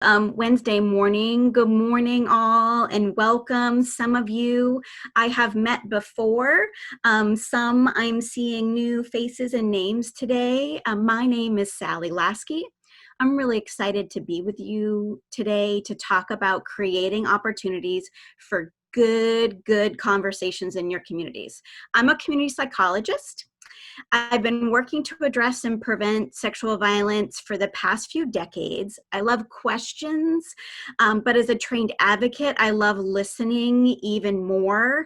Wednesday morning. Good morning, all, and welcome. Some of you I have met before. Some I'm seeing new faces and names today. My name is Sally Laskey. I'm really excited to be with you today to talk about creating opportunities for good conversations in your communities. I'm a community psychologist. I've been working to address and prevent sexual violence for the past few decades. I love questions, but as a trained advocate, I love listening even more.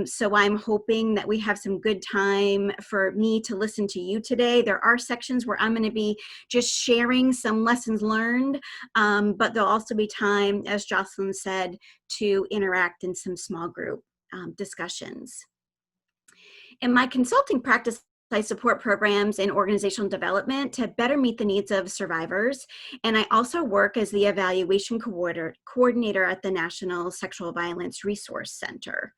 So I'm hoping that we have some good time for me to listen to you today. There are sections where I'm going to be just sharing some lessons learned, but there'll also be time, as Jocelyn said, to interact in some small group discussions. In my consulting practice, I support programs in organizational development to better meet the needs of survivors. And I also work as the evaluation coordinator at the National Sexual Violence Resource Center.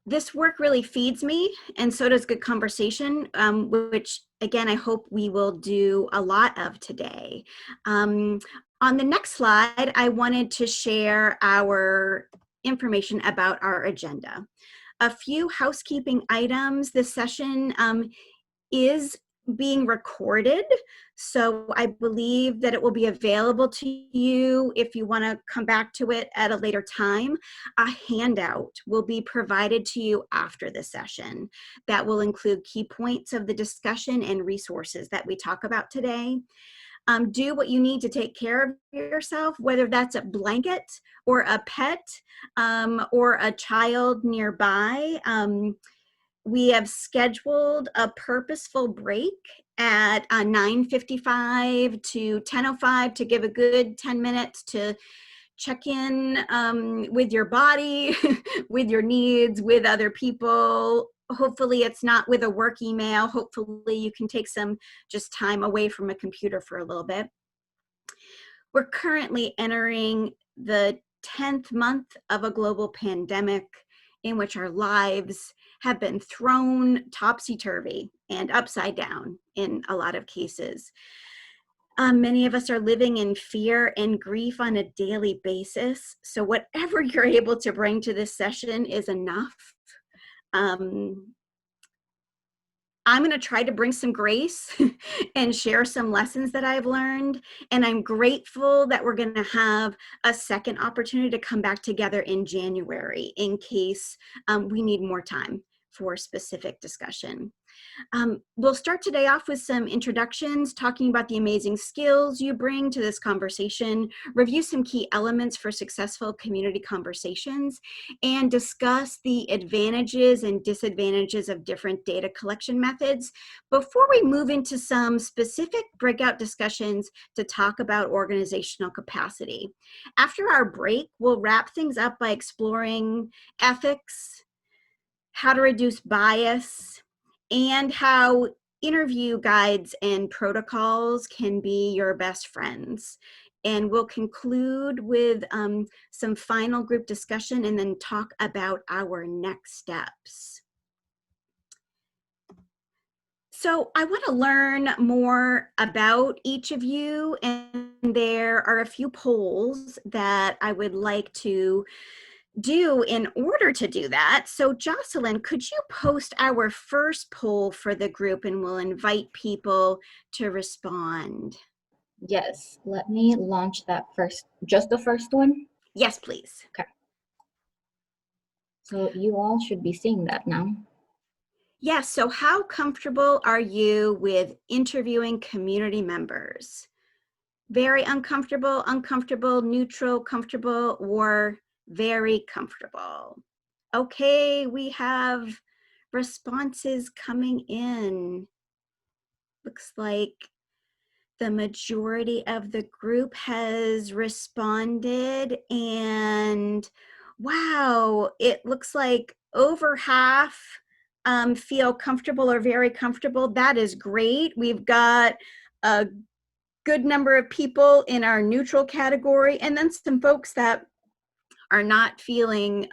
This work really feeds me, and so does good conversation, which again, I hope we will do a lot of today. On the next slide, I wanted to share our information about our agenda. A few housekeeping items. This session is being recorded, so I believe that it will be available to you if you want to come back to it at a later time. A handout will be provided to you after the session that will include key points of the discussion and resources that we talk about today. Do what you need to take care of yourself, whether that's a blanket or a pet or a child nearby. We have scheduled a purposeful break at 9:55 to 10:05 to give a good 10 minutes to check in with your body, with your needs, with other people. Hopefully it's not with a work email. Hopefully you can take some just time away from a computer for a little bit. We're currently entering the 10th month of a global pandemic in which our lives have been thrown topsy-turvy and upside down in a lot of cases. Many of us are living in fear and grief on a daily basis. So whatever you're able to bring to this session is enough. I'm going to try to bring some grace and share some lessons that I've learned. And I'm grateful that we're going to have a second opportunity to come back together in January in case we need more time for specific discussion. We'll start today off with some introductions, talking about the amazing skills you bring to this conversation, review some key elements for successful community conversations, and discuss the advantages and disadvantages of different data collection methods before we move into some specific breakout discussions to talk about organizational capacity. After our break, we'll wrap things up by exploring ethics, how to reduce bias, and how interview guides and protocols can be your best friends. And we'll conclude with some final group discussion and then talk about our next steps. So I want to learn more about each of you, and there are a few polls that I would like to do in order to do that. So Jocelyn, could you post our first poll for the group and we'll invite people to respond? Yes, let me launch that first, just the first one? Yes, please. Okay. So you all should be seeing that now. Yes, so how comfortable are you with interviewing community members? Very uncomfortable, uncomfortable, neutral, comfortable, or very comfortable? Okay, we have responses coming in. Looks like the majority of the group has responded, and wow, it looks like over half feel comfortable or very comfortable. That is great. We've got a good number of people in our neutral category, and then some folks that are not feeling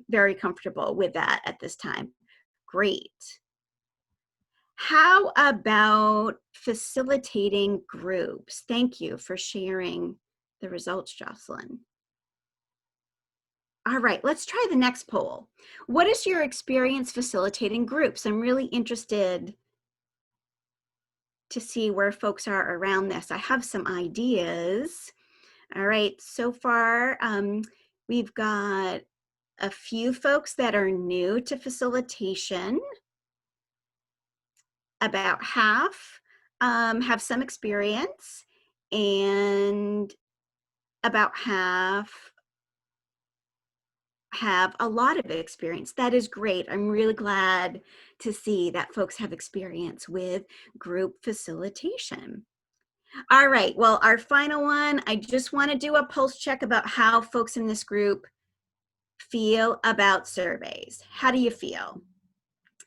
very comfortable with that at this time. Great. How about facilitating groups? Thank you for sharing the results, Jocelyn. All right, let's try the next poll. What is your experience facilitating groups? I'm really interested to see where folks are around this. I have some ideas. All right, so far we've got a few folks that are new to facilitation. About half have some experience, and about half have a lot of experience. That is great. I'm really glad to see that folks have experience with group facilitation. All right, well, our final one, I just want to do a pulse check about how folks in this group feel about surveys. How do you feel?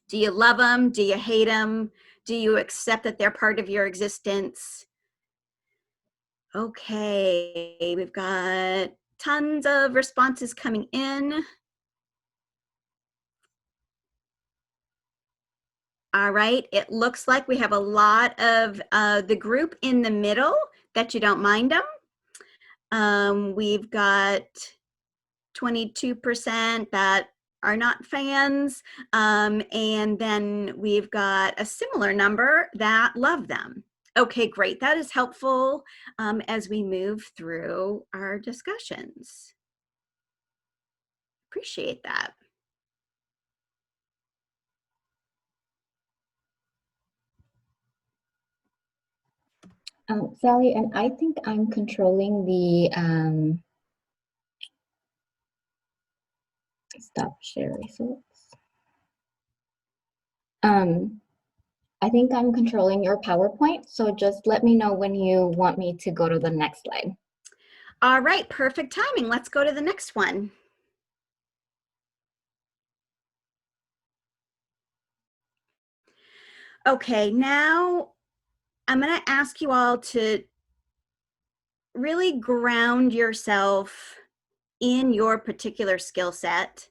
Do you love them? Do you hate them? Do you accept that they're part of your existence? Okay, we've got tons of responses coming in. All right, it looks like we have a lot of the group in the middle that you don't mind them. We've got 22% that are not fans, and then we've got a similar number that love them. Okay, great. That is helpful as we move through our discussions. Appreciate that. Sally, and I think I'm controlling the stop share results. I think I'm controlling your PowerPoint, so just let me know when you want me to go to the next slide. All right, perfect timing. Let's go to the next one. Okay, now I'm going to ask you all to really ground yourself in your particular skill set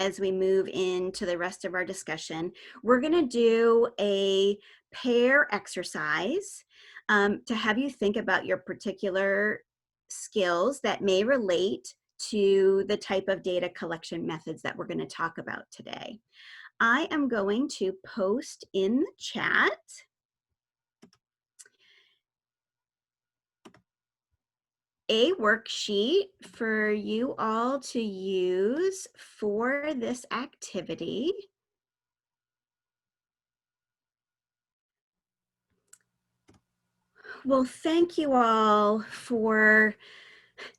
as we move into the rest of our discussion. We're going to do a pair exercise to have you think about your particular skills that may relate to the type of data collection methods that we're going to talk about today. I am going to post in the chat a worksheet for you all to use for this activity. Well, thank you all for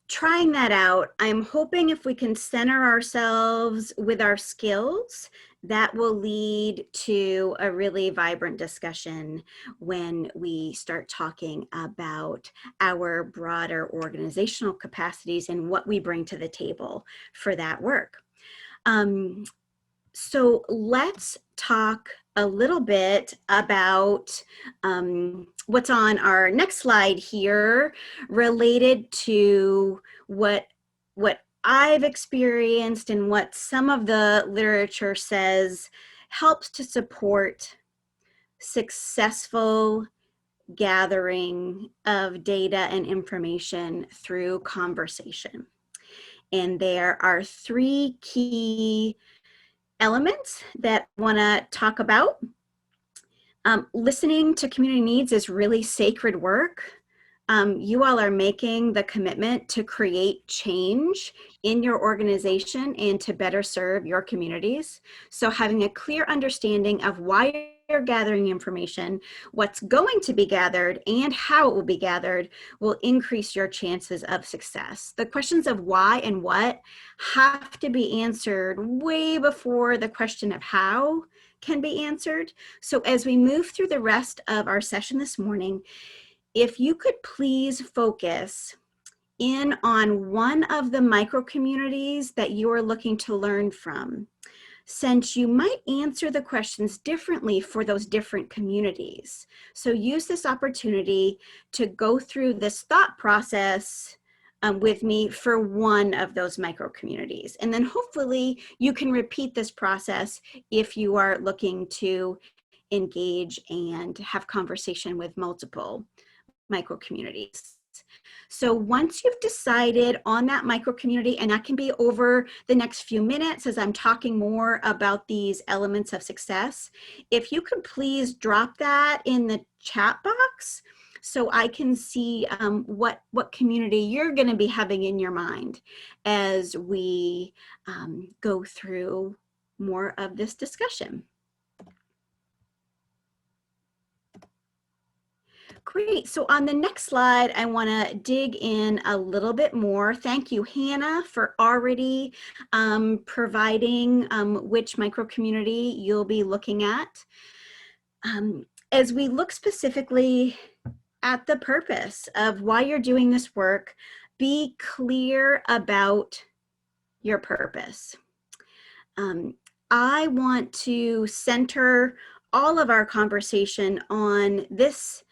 trying that out. I'm hoping if we can center ourselves with our skills, that will lead to a really vibrant discussion when we start talking about our broader organizational capacities and what we bring to the table for that work. So let's talk a little bit about what's on our next slide here related to what I've experienced and what some of the literature says helps to support successful gathering of data and information through conversation. And there are three key elements that I want to talk about. Listening to community needs is really sacred work. You all are making the commitment to create change in your organization and to better serve your communities. So having a clear understanding of why you're gathering information, what's going to be gathered, and how it will be gathered will increase your chances of success. The questions of why and what have to be answered way before the question of how can be answered. So as we move through the rest of our session this morning, if you could please focus in on one of the micro communities that you are looking to learn from, since you might answer the questions differently for those different communities. So use this opportunity to go through this thought process with me for one of those micro communities. And then hopefully you can repeat this process if you are looking to engage and have conversation with multiple micro communities. So once you've decided on that micro community, and that can be over the next few minutes as I'm talking more about these elements of success, if you could please drop that in the chat box so I can see what community you're going to be having in your mind as we go through more of this discussion. Great. So on the next slide, I want to dig in a little bit more. Thank you, Hannah, for already providing which microcommunity you'll be looking at. As we look specifically at the purpose of why you're doing this work, be clear about your purpose. I want to center all of our conversation on this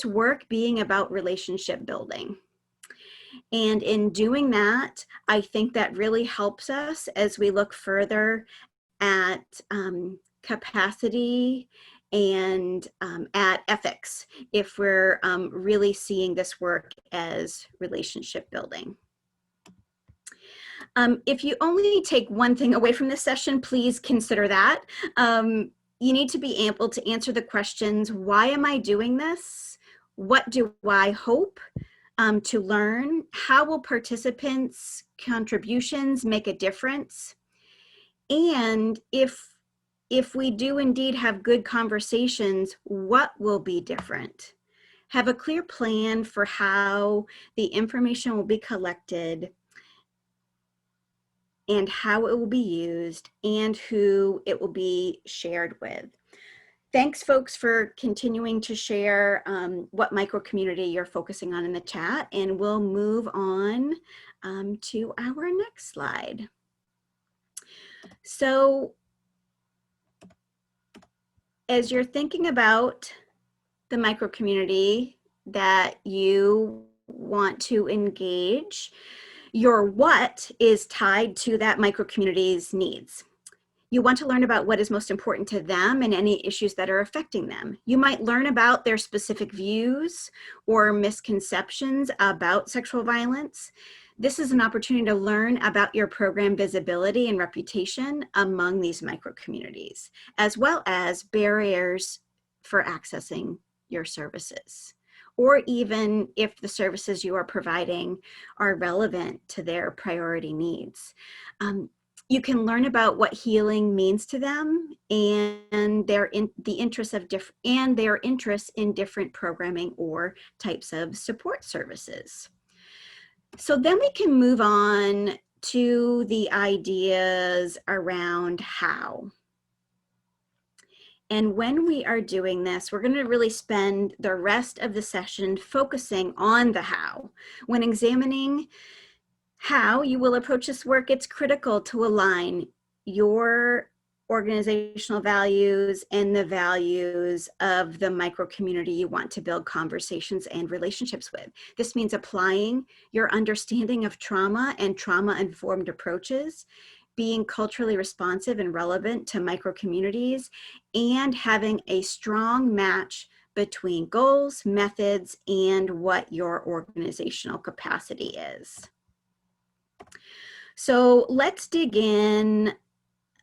work being about relationship building. And in doing that, I think that really helps us as we look further at capacity and at ethics, if we're really seeing this work as relationship building. If you only take one thing away from this session, please consider that. You need to be able to answer the questions, why am I doing this? What do I hope to learn? How will participants' contributions make a difference? And if we do indeed have good conversations, what will be different? Have a clear plan for how the information will be collected and how it will be used and who it will be shared with. Thanks, folks, for continuing to share what microcommunity you're focusing on in the chat, and we'll move on to our next slide. So as you're thinking about the microcommunity that you want to engage, your what is tied to that microcommunity's needs. You want to learn about what is most important to them and any issues that are affecting them. You might learn about their specific views or misconceptions about sexual violence. This is an opportunity to learn about your program visibility and reputation among these microcommunities, as well as barriers for accessing your services, or even if the services you are providing are relevant to their priority needs. You can learn about what healing means to them and their interests in different programming or types of support services. So then we can move on to the ideas around how. And when we are doing this, we're going to really spend the rest of the session focusing on the how. When examining how you will approach this work, it's critical to align your organizational values and the values of the microcommunity you want to build conversations and relationships with. This means applying your understanding of trauma and trauma-informed approaches, being culturally responsive and relevant to microcommunities, and having a strong match between goals, methods, and what your organizational capacity is. So let's dig in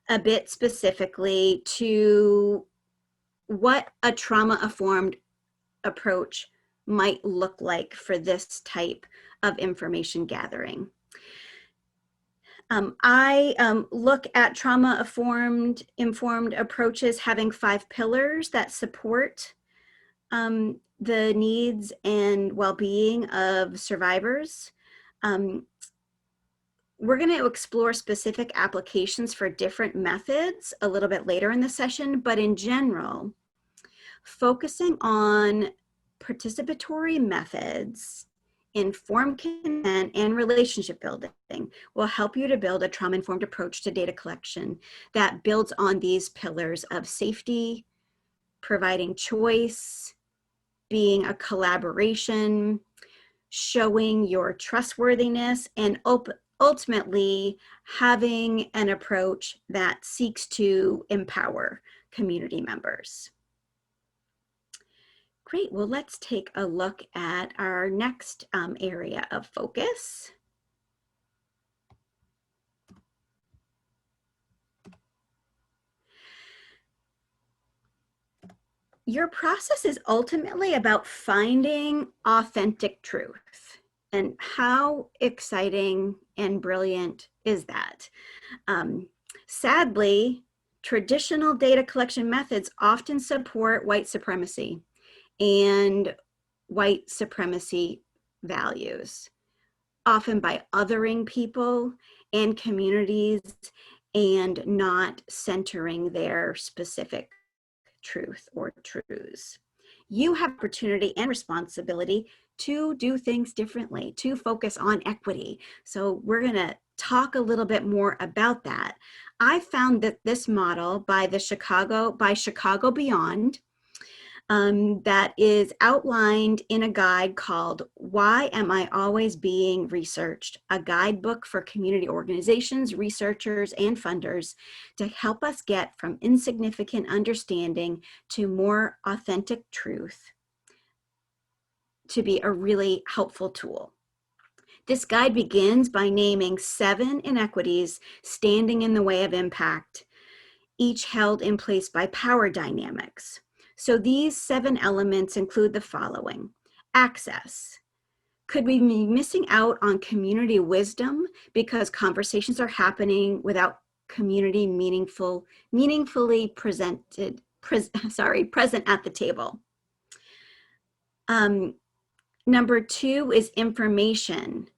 a bit specifically to what a trauma-informed approach might look like for this type of information gathering. I look at trauma-informed approaches having 5 pillars that support the needs and well-being of survivors. We're going to explore specific applications for different methods a little bit later in the session, but in general, focusing on participatory methods, informed consent, and relationship building will help you to build a trauma-informed approach to data collection that builds on these pillars of safety, providing choice, being a collaboration, showing your trustworthiness, and ultimately having an approach that seeks to empower community members. Great, well, let's take a look at our next area of focus. Your process is ultimately about finding authentic truth. And how exciting and brilliant is that? Um, Sadly, traditional data collection methods often support white supremacy and white supremacy values, often by othering people and communities and not centering their specific truth or truths. You have opportunity and responsibility to do things differently, to focus on equity. So we're going to talk a little bit more about that. I found that this model by Chicago Beyond, that is outlined in a guide called Why Am I Always Being Researched? A guidebook for community organizations, researchers, and funders to help us get from insignificant understanding to more authentic truth, to be a really helpful tool. This guide begins by naming 7 inequities standing in the way of impact, each held in place by power dynamics. So these 7 elements include the following: access. Could we be missing out on community wisdom because conversations are happening without community meaningfully present at the table? Number 2 is information.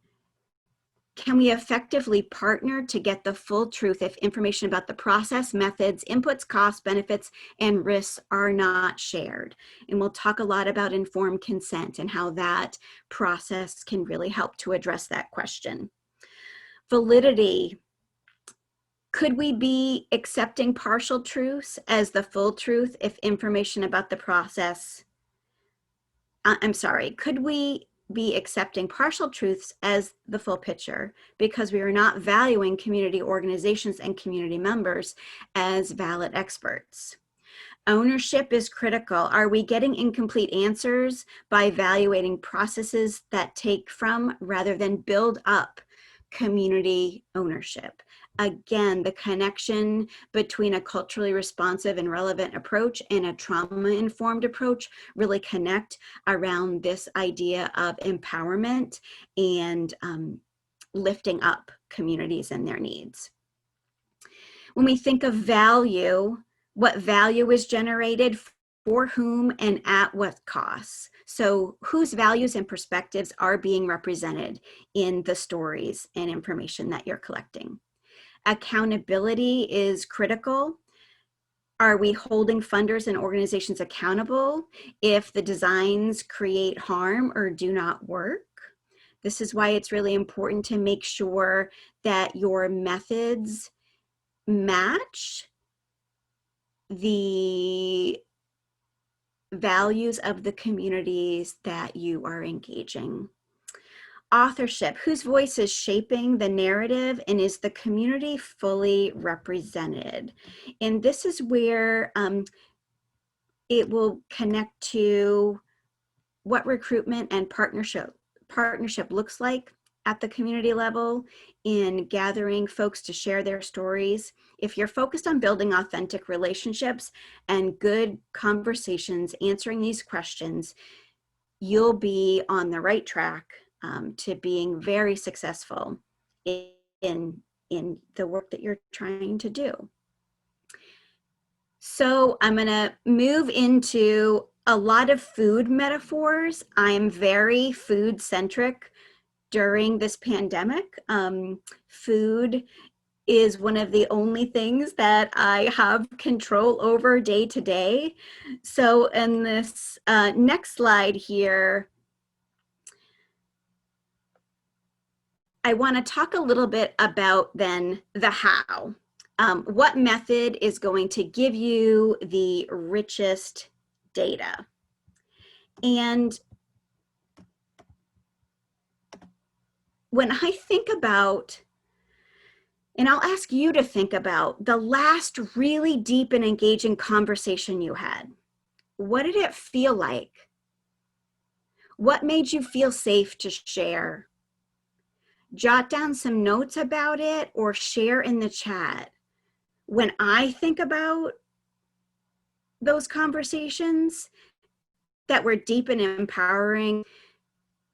Can we effectively partner to get the full truth if information about the process, methods, inputs, costs, benefits, and risks are not shared? And we'll talk a lot about informed consent and how that process can really help to address that question. Validity. Could we be accepting partial truths as the full truth if information about the process, could we be accepting partial truths as the full picture because we are not valuing community organizations and community members as valid experts? Ownership is critical. Are we getting incomplete answers by evaluating processes that take from rather than build up community ownership? Again, the connection between a culturally responsive and relevant approach and a trauma-informed approach really connect around this idea of empowerment and lifting up communities and their needs. When we think of value, what value is generated, for whom, and at what costs? So whose values and perspectives are being represented in the stories and information that you're collecting? Accountability is critical. Are we holding funders and organizations accountable if the designs create harm or do not work? This is why it's really important to make sure that your methods match the values of the communities that you are engaging. Authorship, whose voice is shaping the narrative and is the community fully represented? And this is where it will connect to what recruitment and partnership looks like at the community level in gathering folks to share their stories. If you're focused on building authentic relationships and good conversations, answering these questions, you'll be on the right track to being very successful in the work that you're trying to do. So I'm going to move into a lot of food metaphors. I'm very food centric during this pandemic. Food is one of the only things that I have control over day to day. So in this next slide here, I want to talk a little bit about then the how. What method is going to give you the richest data? And when I think about, and I'll ask you to think about the last really deep and engaging conversation you had, what did it feel like? What made you feel safe to share? Jot down some notes about it or share in the chat. When I think about those conversations that were deep and empowering,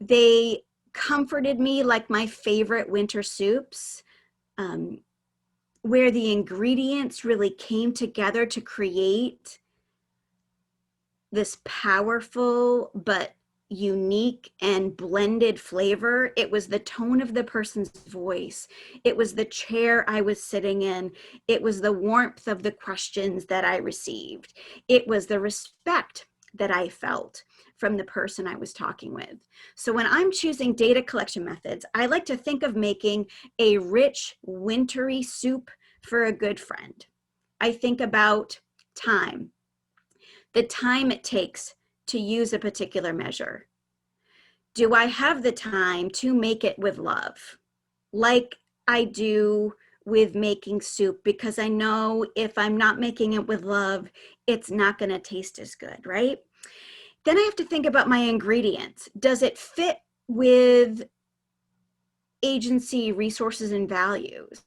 they comforted me like my favorite winter soups, where the ingredients really came together to create this powerful but unique and blended flavor. It was the tone of the person's voice. It was the chair I was sitting in. It was the warmth of the questions that I received. It was the respect that I felt from the person I was talking with. So when I'm choosing data collection methods, I like to think of making a rich, wintry soup for a good friend. I think about time, the time it takes to use a particular measure. Do I have the time to make it with love, like I do with making soup? Because I know if I'm not making it with love, it's not going to taste as good, right? Then I have to think about my ingredients. Does it fit with agency, resources, and values?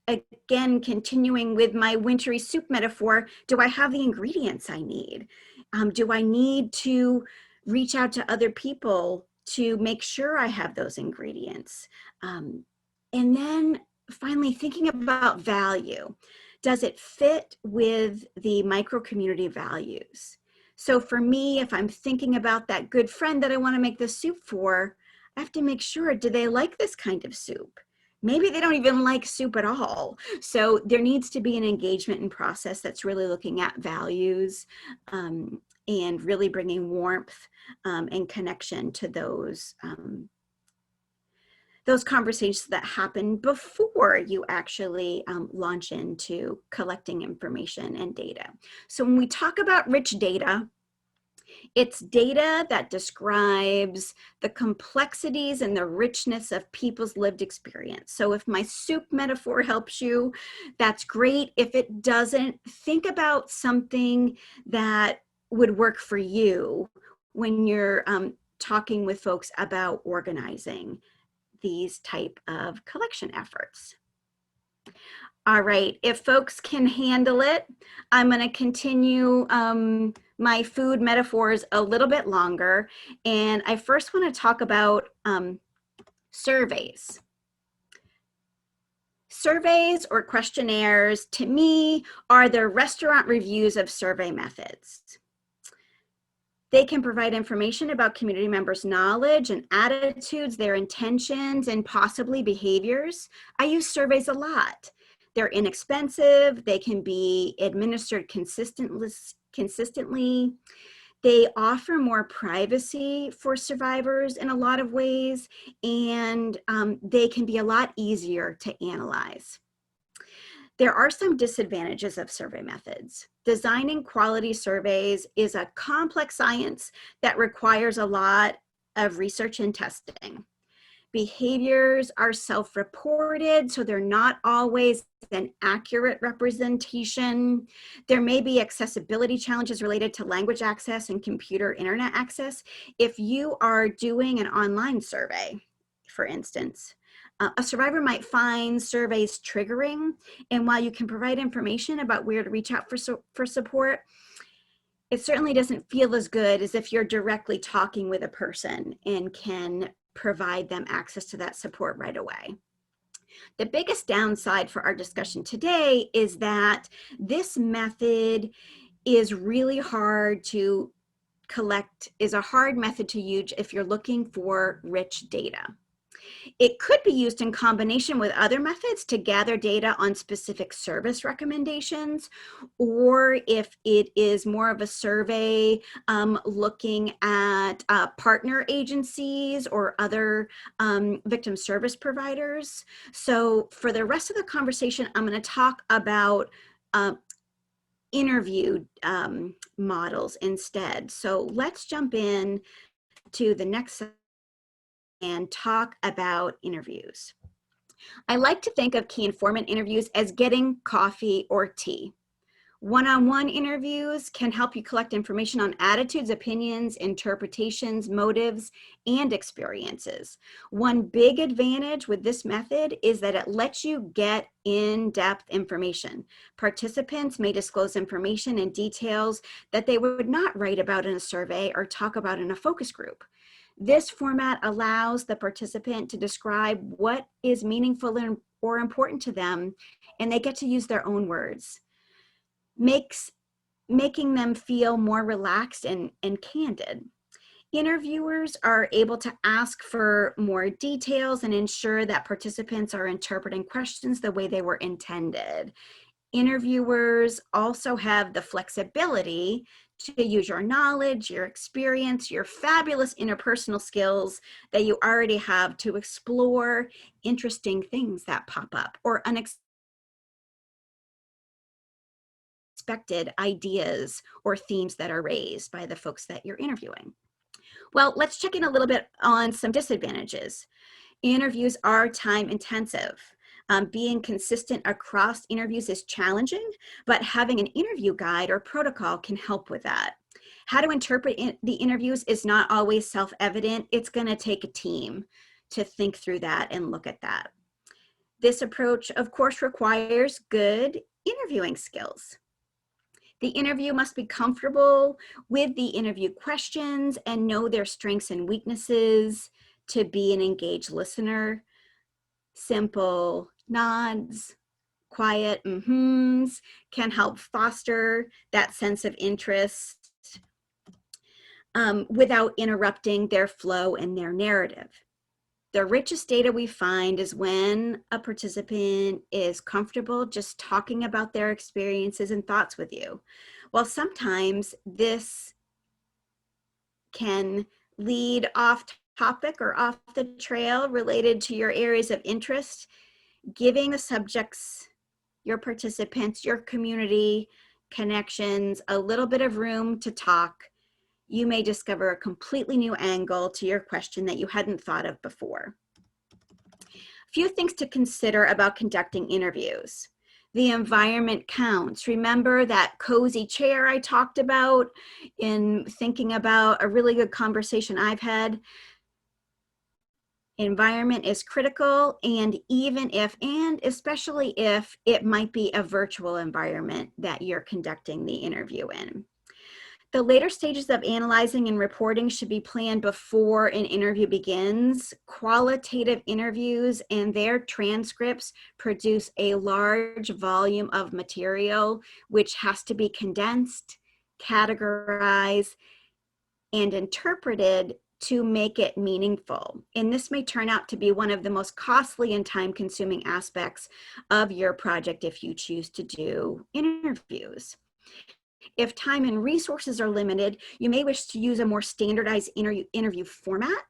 Again, continuing with my wintry soup metaphor, do I have the ingredients I need? Do I need to reach out to other people to make sure I have those ingredients? And then finally, thinking about value. Does it fit with the micro community values? So for me, if I'm thinking about that good friend that I want to make the soup for, I have to make sure, do they like this kind of soup? Maybe they don't even like soup at all. So there needs to be an engagement and process that's really looking at values, and really bringing warmth and connection to those conversations that happen before you actually launch into collecting information and data. So when we talk about rich data, it's data that describes the complexities and the richness of people's lived experience. So if my soup metaphor helps you, that's great. If it doesn't, think about something that would work for you when you're talking with folks about organizing these type of collection efforts. All right, if folks can handle it, I'm going to continue my food metaphors a little bit longer. And I first want to talk about surveys. Surveys or questionnaires, to me, are the restaurant reviews of survey methods. They can provide information about community members' knowledge and attitudes, their intentions, and possibly behaviors. I use surveys a lot. They're inexpensive. They can be administered consistently. They offer more privacy for survivors in a lot of ways, and they can be a lot easier to analyze. There are some disadvantages of survey methods. Designing quality surveys is a complex science that requires a lot of research and testing. Behaviors are self-reported, so they're not always an accurate representation. There may be accessibility challenges related to language access and computer internet access. If you are doing an online survey, for instance, a survivor might find surveys triggering, and while you can provide information about where to reach out for support, it certainly doesn't feel as good as if you're directly talking with a person and can provide them access to that support right away. The biggest downside for our discussion today is that this method is really hard to collect, is a hard method to use if you're looking for rich data. It could be used in combination with other methods to gather data on specific service recommendations, or if it is more of a survey looking at partner agencies or other victim service providers. So for the rest of the conversation, I'm going to talk about interview models instead. So let's jump in to the next and talk about interviews. I like to think of key informant interviews as getting coffee or tea. One-on-one interviews can help you collect information on attitudes, opinions, interpretations, motives, and experiences. One big advantage with this method is that it lets you get in-depth information. Participants may disclose information and details that they would not write about in a survey or talk about in a focus group. This format allows the participant to describe what is meaningful or important to them, and they get to use their own words. Making them feel more relaxed and candid. Interviewers are able to ask for more details and ensure that participants are interpreting questions the way they were intended. Interviewers also have the flexibility to use your knowledge, your experience, your fabulous interpersonal skills that you already have to explore interesting things that pop up or unexpected ideas or themes that are raised by the folks that you're interviewing. Well, let's check in a little bit on some disadvantages. Interviews are time intensive. Being consistent across interviews is challenging, but having an interview guide or protocol can help with that. How to interpret the interviews is not always self-evident. It's going to take a team to think through that and look at that. This approach, of course, requires good interviewing skills. The interview must be comfortable with the interview questions and know their strengths and weaknesses to be an engaged listener. Simple nods, quiet mm-hms can help foster that sense of interest without interrupting their flow and their narrative. The richest data we find is when a participant is comfortable just talking about their experiences and thoughts with you. While sometimes this can lead off topic or off the trail related to your areas of interest, giving the subjects, your participants, your community connections a little bit of room to talk, you may discover a completely new angle to your question that you hadn't thought of before. Few things to consider about conducting interviews. The environment counts. Remember that cozy chair I talked about in thinking about a really good conversation I've had? Environment is critical, and even if, and especially if it might be a virtual environment that you're conducting the interview in. The later stages of analyzing and reporting should be planned before an interview begins. Qualitative interviews and their transcripts produce a large volume of material, which has to be condensed, categorized, and interpreted to make it meaningful. And this may turn out to be one of the most costly and time-consuming aspects of your project if you choose to do interviews. If time and resources are limited, you may wish to use a more standardized interview format,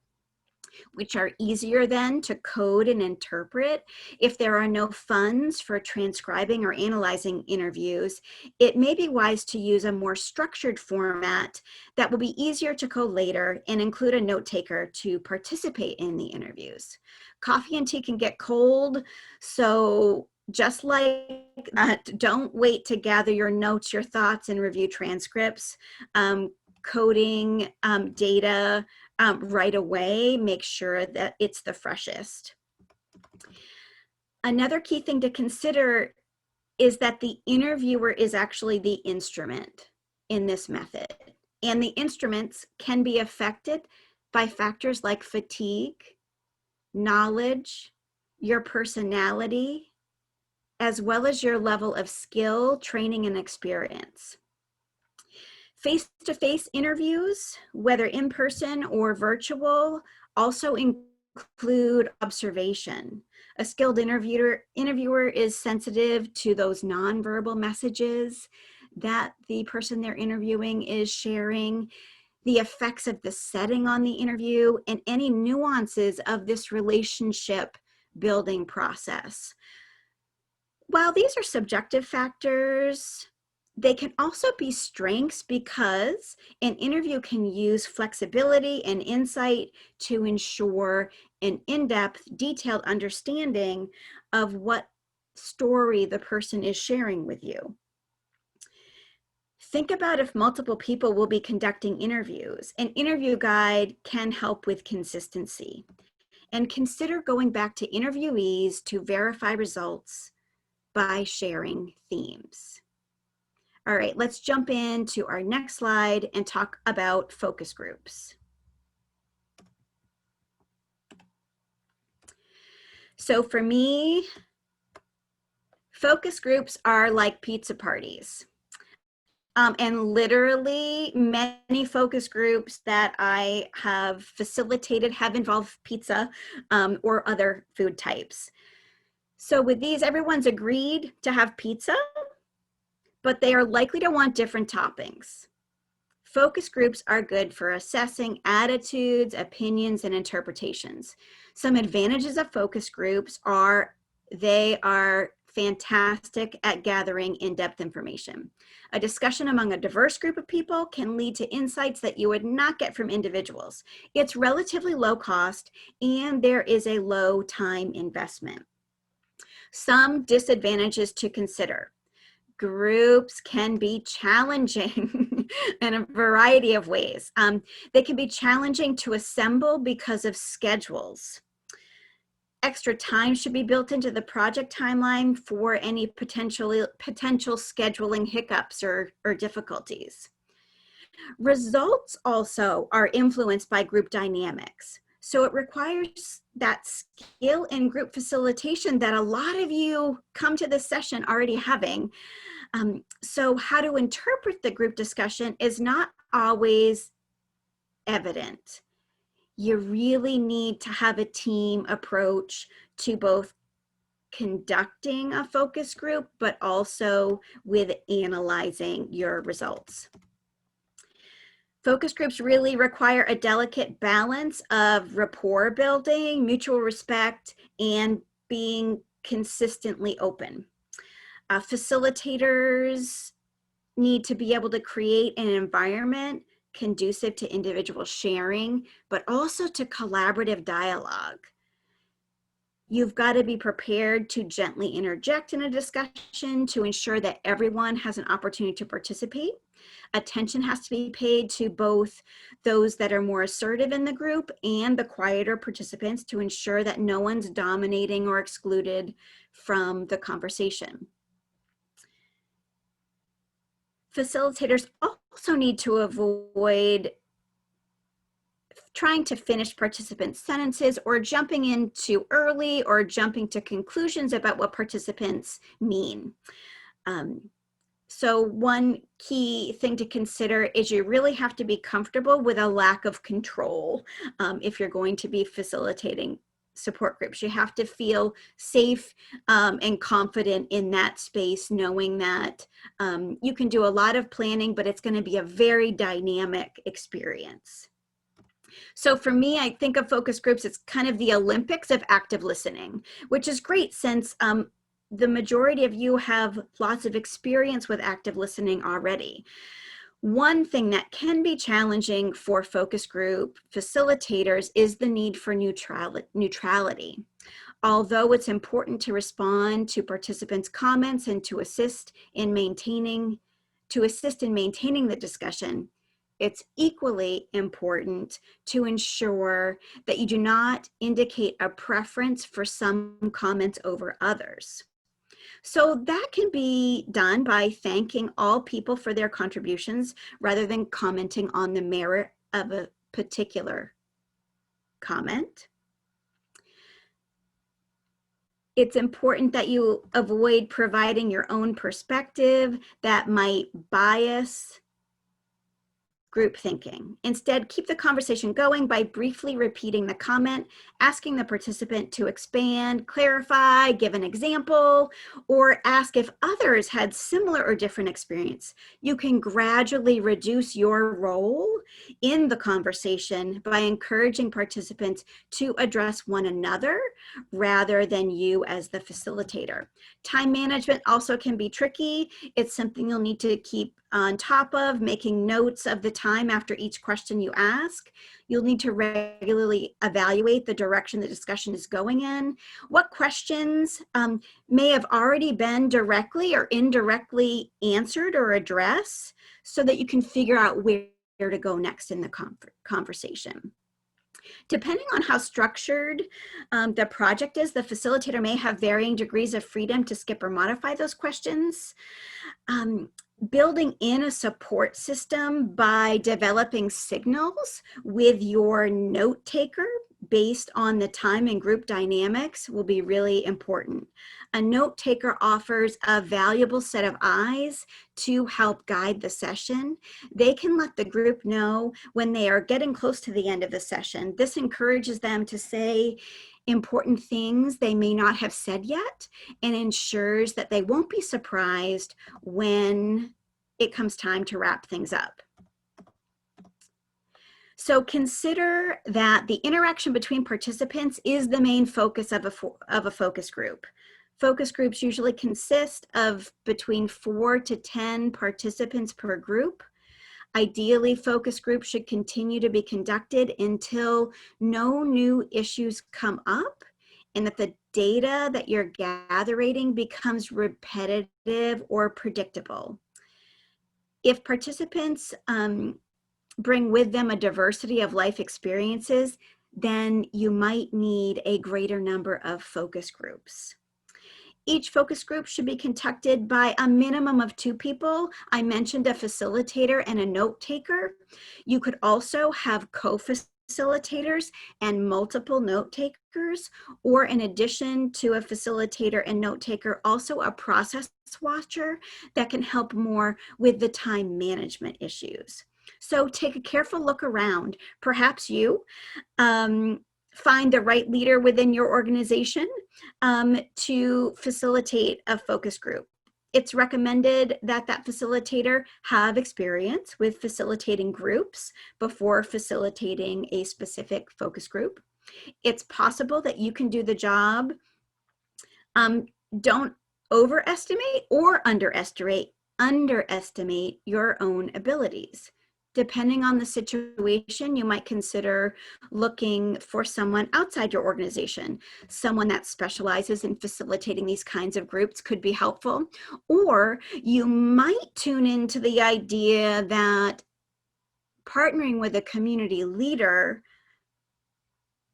which are easier then to code and interpret. If there are no funds for transcribing or analyzing interviews, it may be wise to use a more structured format that will be easier to code later and include a note taker to participate in the interviews. Coffee and tea can get cold, so just like that, don't wait to gather your notes, your thoughts, and review transcripts. Coding data right away, make sure that it's the freshest. Another key thing to consider is that the interviewer is actually the instrument in this method. And the instruments can be affected by factors like fatigue, knowledge, your personality, as well as your level of skill, training, and experience. Face-to-face interviews, whether in person or virtual, also include observation. A skilled interviewer is sensitive to those nonverbal messages that the person they're interviewing is sharing, the effects of the setting on the interview, and any nuances of this relationship building process. While these are subjective factors, they can also be strengths because an interview can use flexibility and insight to ensure an in-depth, detailed understanding of what story the person is sharing with you. Think about if multiple people will be conducting interviews. An interview guide can help with consistency. And consider going back to interviewees to verify results by sharing themes. All right, let's jump into our next slide and talk about focus groups. So for me, focus groups are like pizza parties. And literally many focus groups that I have facilitated have involved pizza or other food types. So with these, everyone's agreed to have pizza, but they are likely to want different toppings. Focus groups are good for assessing attitudes, opinions, and interpretations. Some advantages of focus groups are they are fantastic at gathering in-depth information. A discussion among a diverse group of people can lead to insights that you would not get from individuals. It's relatively low cost, and there is a low time investment. Some disadvantages to consider. Groups can be challenging in a variety of ways. They can be challenging to assemble because of schedules. Extra time should be built into the project timeline for any potential scheduling hiccups or difficulties. Results also are influenced by group dynamics. So it requires that skill in group facilitation that a lot of you come to this session already having. So how to interpret the group discussion is not always evident. You really need to have a team approach to both conducting a focus group, but also with analyzing your results. Focus groups really require a delicate balance of rapport building, mutual respect, and being consistently open. Facilitators need to be able to create an environment conducive to individual sharing, but also to collaborative dialogue. You've got to be prepared to gently interject in a discussion to ensure that everyone has an opportunity to participate. Attention has to be paid to both those that are more assertive in the group and the quieter participants to ensure that no one's dominating or excluded from the conversation. Facilitators also need to avoid trying to finish participant sentences or jumping in too early or jumping to conclusions about what participants mean. So one key thing to consider is you really have to be comfortable with a lack of control if you're going to be facilitating support groups. You have to feel safe and confident in that space, knowing that you can do a lot of planning, but it's going to be a very dynamic experience. So for me, I think of focus groups, it's kind of the Olympics of active listening, which is great since the majority of you have lots of experience with active listening already. One thing that can be challenging for focus group facilitators is the need for neutrality. Although it's important to respond to participants' comments and to assist in maintaining the discussion, it's equally important to ensure that you do not indicate a preference for some comments over others. So that can be done by thanking all people for their contributions rather than commenting on the merit of a particular comment. It's important that you avoid providing your own perspective that might bias group thinking. Instead, keep the conversation going by briefly repeating the comment, asking the participant to expand, clarify, give an example, or ask if others had similar or different experience. You can gradually reduce your role in the conversation by encouraging participants to address one another rather than you as the facilitator. Time management also can be tricky. It's something you'll need to keep on top of, making notes of the time after each question you ask. You'll need to regularly evaluate the direction the discussion is going in. What questions may have already been directly or indirectly answered or addressed, so that you can figure out where to go next in the conversation. Depending on how structured the project is, the facilitator may have varying degrees of freedom to skip or modify those questions. Building in a support system by developing signals with your note taker based on the time and group dynamics will be really important. A note taker offers a valuable set of eyes to help guide the session. They can let the group know when they are getting close to the end of the session. This encourages them to say important things they may not have said yet, and ensures that they won't be surprised when it comes time to wrap things up. So consider that the interaction between participants is the main focus of a focus group. Focus groups usually consist of between 4 to 10 participants per group. Ideally, focus groups should continue to be conducted until no new issues come up and that the data that you're gathering becomes repetitive or predictable. If participants bring with them a diversity of life experiences, then you might need a greater number of focus groups. Each focus group should be conducted by a minimum of 2 people. I mentioned a facilitator and a note taker. You could also have co-facilitators and multiple note takers, or in addition to a facilitator and note taker, also a process watcher that can help more with the time management issues. So take a careful look around. Perhaps you find the right leader within your organization to facilitate a focus group. It's recommended that that facilitator have experience with facilitating groups before facilitating a specific focus group. It's possible that you can do the job. Don't overestimate or underestimate your own abilities. Depending on the situation, you might consider looking for someone outside your organization. Someone that specializes in facilitating these kinds of groups could be helpful. Or you might tune into the idea that partnering with a community leader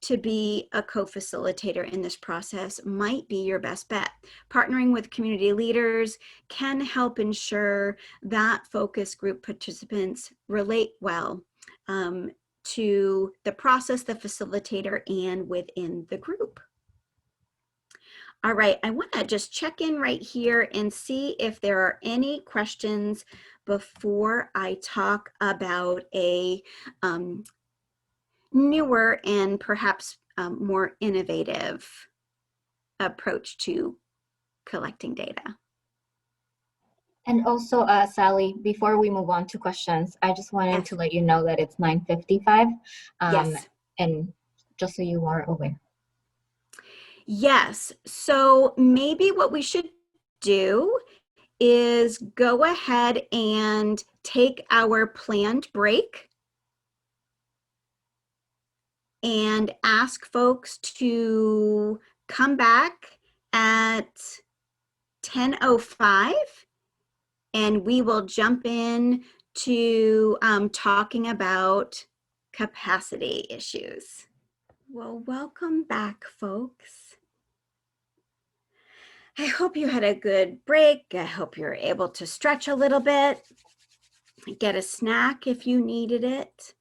to be a co-facilitator in this process might be your best bet. Partnering with community leaders can help ensure that focus group participants relate well to the process, the facilitator, and within the group. All right, I want to just check in right here and see if there are any questions before I talk about a newer and perhaps more innovative approach to collecting data. And also, Sally, before we move on to questions, I just wanted Yes. to let you know that it's 9:55, Yes. and just so you are aware. Yes. So maybe what we should do is go ahead and take our planned break and ask folks to come back at 10:05, and we will jump in to talking about capacity issues. Well, welcome back, folks. I hope you had a good break. I hope you're able to stretch a little bit, get a snack if you needed it.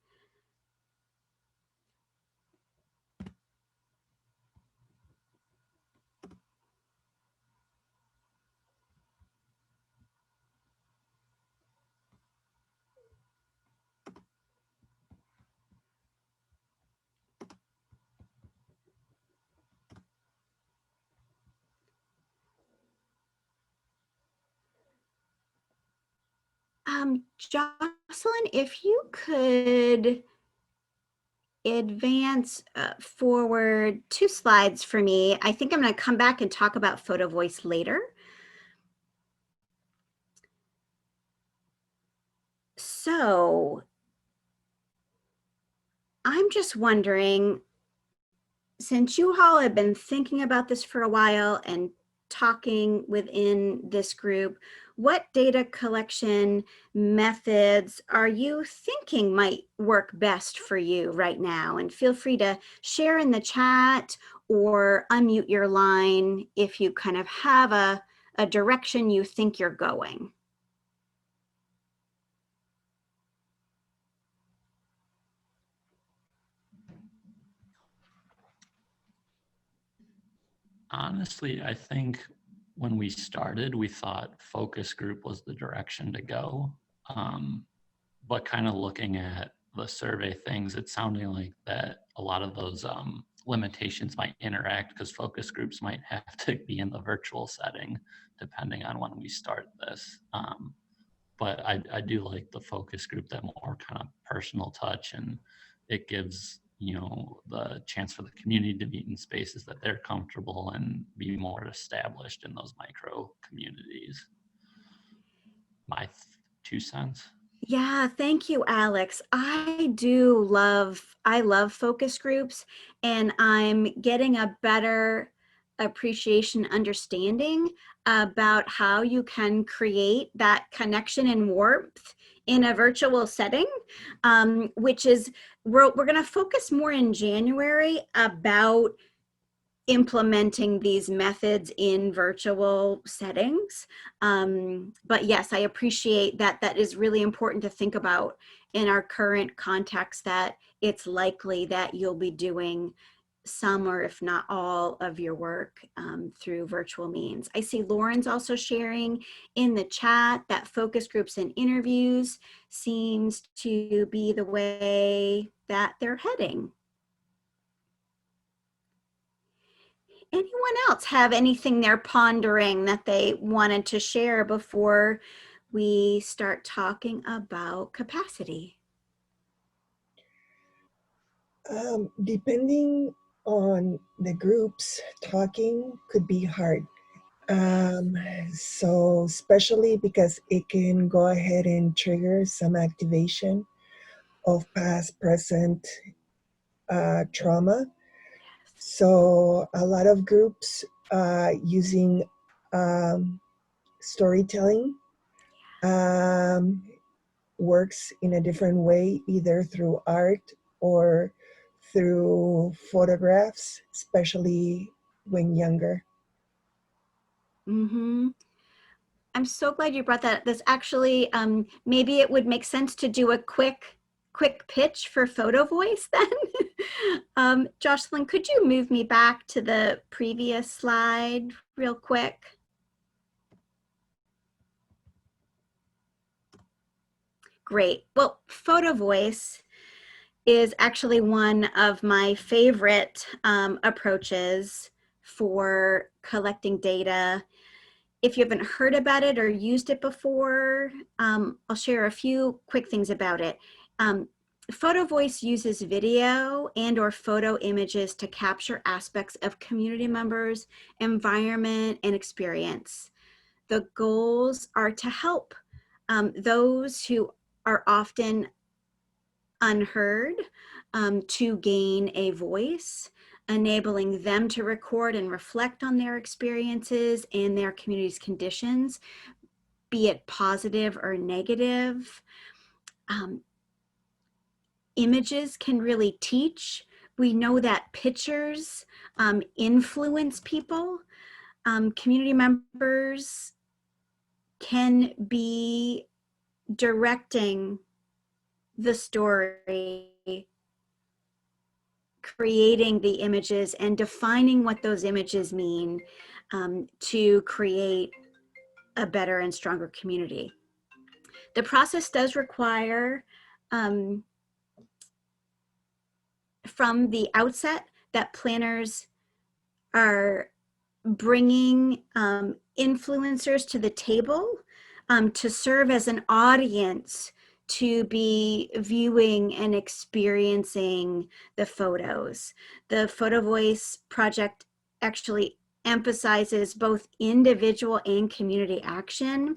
Jocelyn, if you could advance forward 2 slides for me. I think I'm going to come back and talk about photo voice later. So I'm just wondering, since you all have been thinking about this for a while and talking within this group, what data collection methods are you thinking might work best for you right now? And feel free to share in the chat or unmute your line if you kind of have a direction you think you're going. Honestly, I think when we started, we thought focus group was the direction to go. But kind of looking at the survey things, it's sounding like that a lot of those limitations might interact because focus groups might have to be in the virtual setting depending on when we start this. But I do like the focus group, that more kind of personal touch, and it gives, you know, the chance for the community to meet in spaces that they're comfortable and be more established in those micro communities. My 2 cents. Yeah, thank you, Alex. I love focus groups, and I'm getting a better appreciation, understanding about how you can create that connection and warmth in a virtual setting, which is, we're going to focus more in January about implementing these methods in virtual settings. But yes, I appreciate that. That is really important to think about in our current context, that it's likely that you'll be doing some, or if not all, of your work through virtual means. I see Lauren's also sharing in the chat that focus groups and interviews seems to be the way that they're heading. Anyone else have anything they're pondering that they wanted to share before we start talking about capacity? Depending on the groups, talking could be hard. Um, so especially because it can go ahead and trigger some activation of past, present trauma. So a lot of groups using storytelling works in a different way, either through art or through photographs, especially when younger. Mm-hmm. I'm so glad you brought that. This actually, maybe it would make sense to do a quick pitch for photo voice then. Jocelyn, could you move me back to the previous slide real quick? Great. Well, photo voice is actually one of my favorite approaches for collecting data. If you haven't heard about it or used it before, I'll share a few quick things about it. Photo voice uses video and or photo images to capture aspects of community members, environment, and experience. The goals are to help those who are often unheard to gain a voice, enabling them to record and reflect on their experiences and their community's conditions, be it positive or negative. Images can really teach. We know that pictures influence people. Community members can be directing the story, creating the images and defining what those images mean to create a better and stronger community. The process does require from the outset that planners are bringing influencers to the table to serve as an audience to be viewing and experiencing the photos. The Photo Voice project actually emphasizes both individual and community action.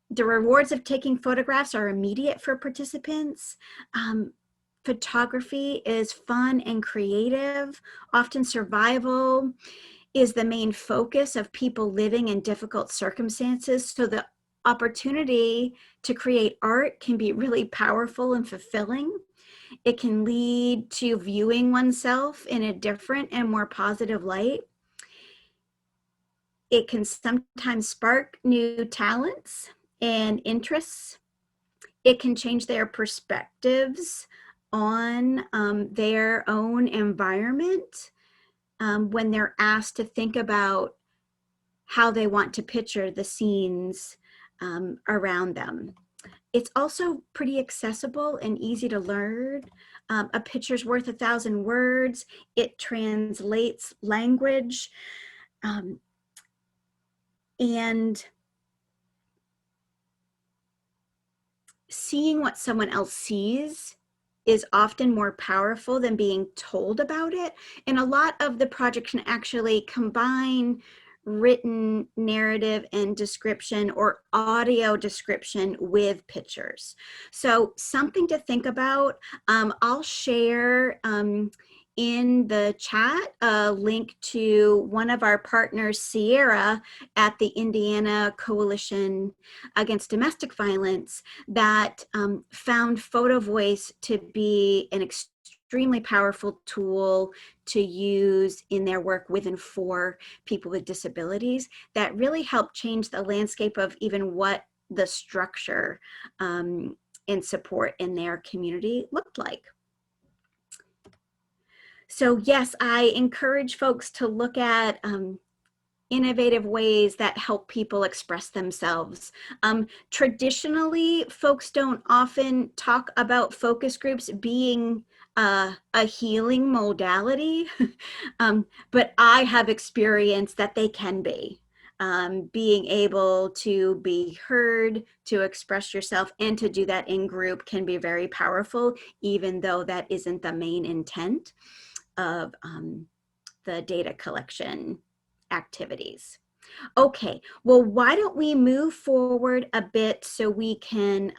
The rewards of taking photographs are immediate for participants. photography is fun and creative. Often survival is the main focus of people living in difficult circumstances. So the opportunity to create art can be really powerful and fulfilling. It can lead to viewing oneself in a different and more positive light. It can sometimes spark new talents and interests. It can change their perspectives on their own environment when they're asked to think about how they want to picture the scenes around them. It's also pretty accessible and easy to learn. A picture's worth 1,000 words. It translates language. And seeing what someone else sees is often more powerful than being told about it. And a lot of the project can actually combine written narrative and description or audio description with pictures. So something to think about. I'll share in the chat a link to one of our partners, Sierra, at the Indiana Coalition Against Domestic Violence, that found Photo Voice to be an extremely powerful tool to use in their work with and for people with disabilities that really helped change the landscape of even what the structure and support in their community looked like. So yes, I encourage folks to look at innovative ways that help people express themselves. Traditionally, folks don't often talk about focus groups being a healing modality, but I have experienced that they can be. Being able to be heard, to express yourself, and to do that in group can be very powerful, even though that isn't the main intent of the data collection activities. Okay, well, why don't we move forward a bit so we can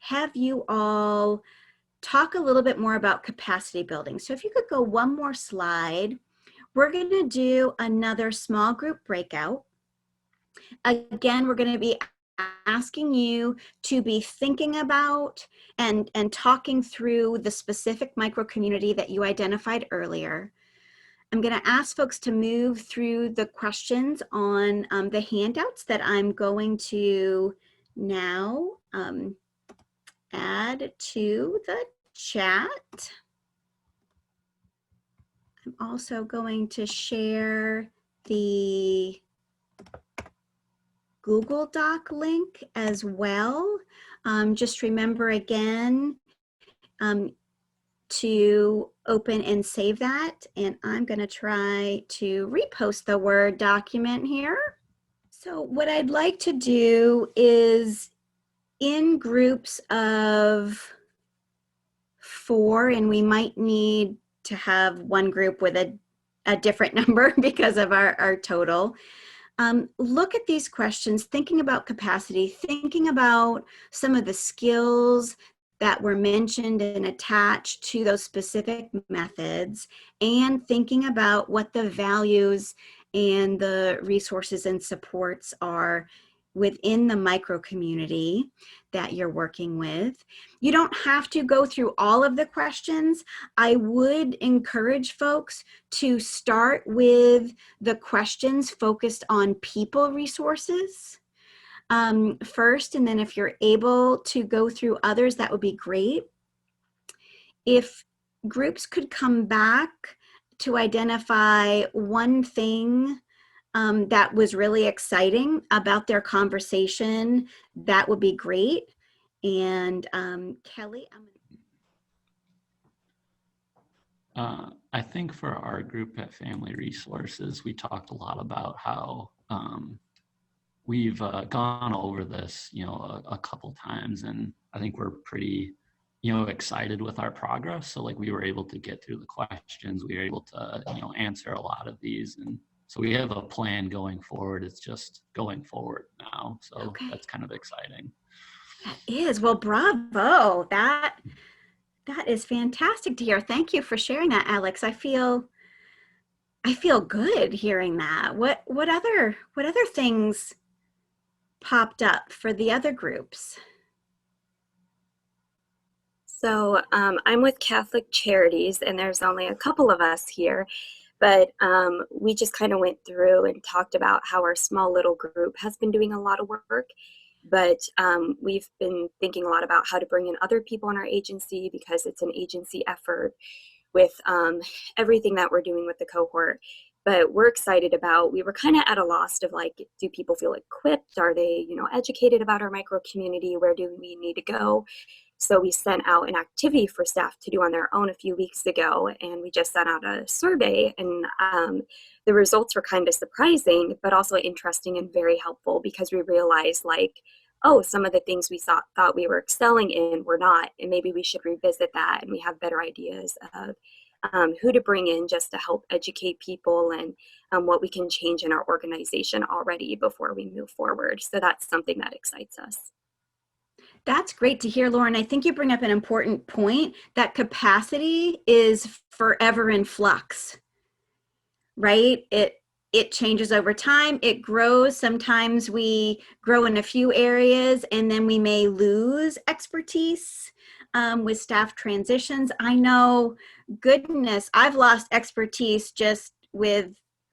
have you all talk a little bit more about capacity building. So if you could go one more slide, we're going to do another small group breakout. Again, we're going to be asking you to be thinking about and talking through the specific micro community that you identified earlier. I'm going to ask folks to move through the questions on the handouts that I'm going to now add to the chat. I'm also going to share the Google Doc link as well. Just remember again to open and save that. And I'm going to try to repost the Word document here. So what I'd like to do is in groups of 4, and we might need to have one group with a different number because of our total. Look at these questions, thinking about capacity, thinking about some of the skills that were mentioned and attached to those specific methods, and thinking about what the values and the resources and supports are within the micro community that you're working with. You don't have to go through all of the questions. I would encourage folks to start with the questions focused on people resources first, and then if you're able to go through others, that would be great. If groups could come back to identify one thing that was really exciting about their conversation, that would be great. And Kelly, I think for our group at Family Resources, we talked a lot about how we've gone over this, a couple times, and I think we're pretty, excited with our progress. So like we were able to get through the questions, we were able to, answer a lot of these, and so we have a plan going forward. It's just going forward now, so okay. That's kind of exciting. That is, well, bravo. That is fantastic to hear. Thank you for sharing that, Alex. I feel good hearing that. What other things popped up for the other groups? So I'm with Catholic Charities, and there's only a couple of us here, but we just kind of went through and talked about how our small little group has been doing a lot of work, but we've been thinking a lot about how to bring in other people in our agency because it's an agency effort with everything that we're doing with the cohort. But we're excited about, we were kind of at a loss of like, do people feel equipped? Are they, educated about our micro community? Where do we need to go? So we sent out an activity for staff to do on their own a few weeks ago, and we just sent out a survey, and the results were kind of surprising, but also interesting and very helpful because we realized like, oh, some of the things we thought we were excelling in were not, and maybe we should revisit that, and we have better ideas of who to bring in just to help educate people and what we can change in our organization already before we move forward. So that's something that excites us. That's great to hear, Lauren. I think you bring up an important point that capacity is forever in flux, right? It changes over time. It grows. Sometimes we grow in a few areas and then we may lose expertise with staff transitions. I know, goodness, I've lost expertise just with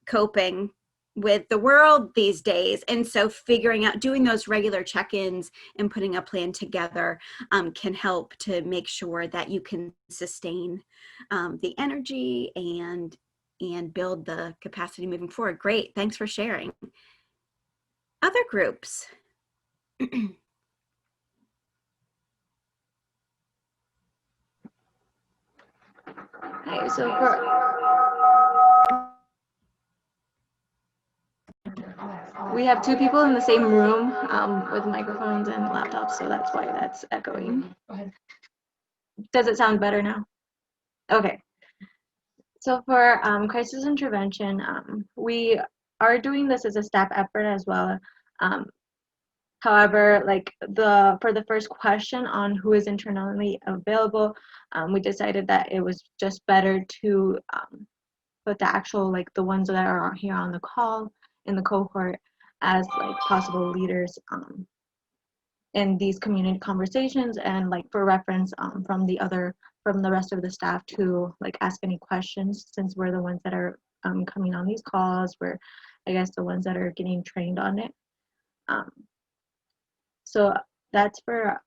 coping with the world these days. And so figuring out, doing those regular check-ins and putting a plan together can help to make sure that you can sustain the energy and build the capacity moving forward. Great, thanks for sharing. Other groups. Hi, so we have two people in the same room with microphones and laptops, so that's why that's echoing. Go ahead. Does it sound better now? Okay. So for crisis intervention, we are doing this as a staff effort as well. However, like for the first question on who is internally available, we decided that it was just better to put the actual, like the ones that are here on the call in the cohort as like possible leaders in these community conversations, and like for reference from the rest of the staff to like ask any questions, since we're the ones that are coming on these calls. We're, I guess, the ones that are getting trained on it. So that's for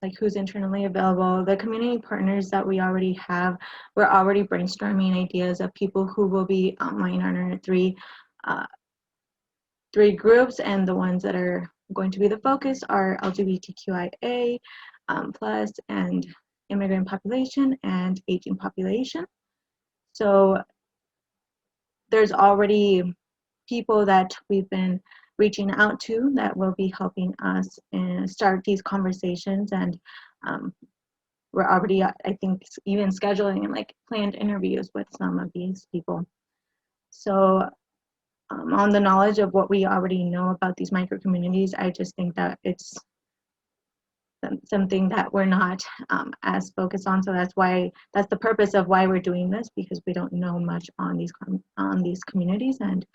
like who's internally available. The community partners that we already have, we're already brainstorming ideas of people who will be online on our three groups, and the ones that are going to be the focus are LGBTQIA plus and immigrant population and aging population. So there's already people that we've been reaching out to that will be helping us and start these conversations, and we're already, I think, even scheduling like planned interviews with some of these people. So on the knowledge of what we already know about these micro communities, I just think that it's something that we're not as focused on. So that's the purpose of why we're doing this, because we don't know much on these communities. And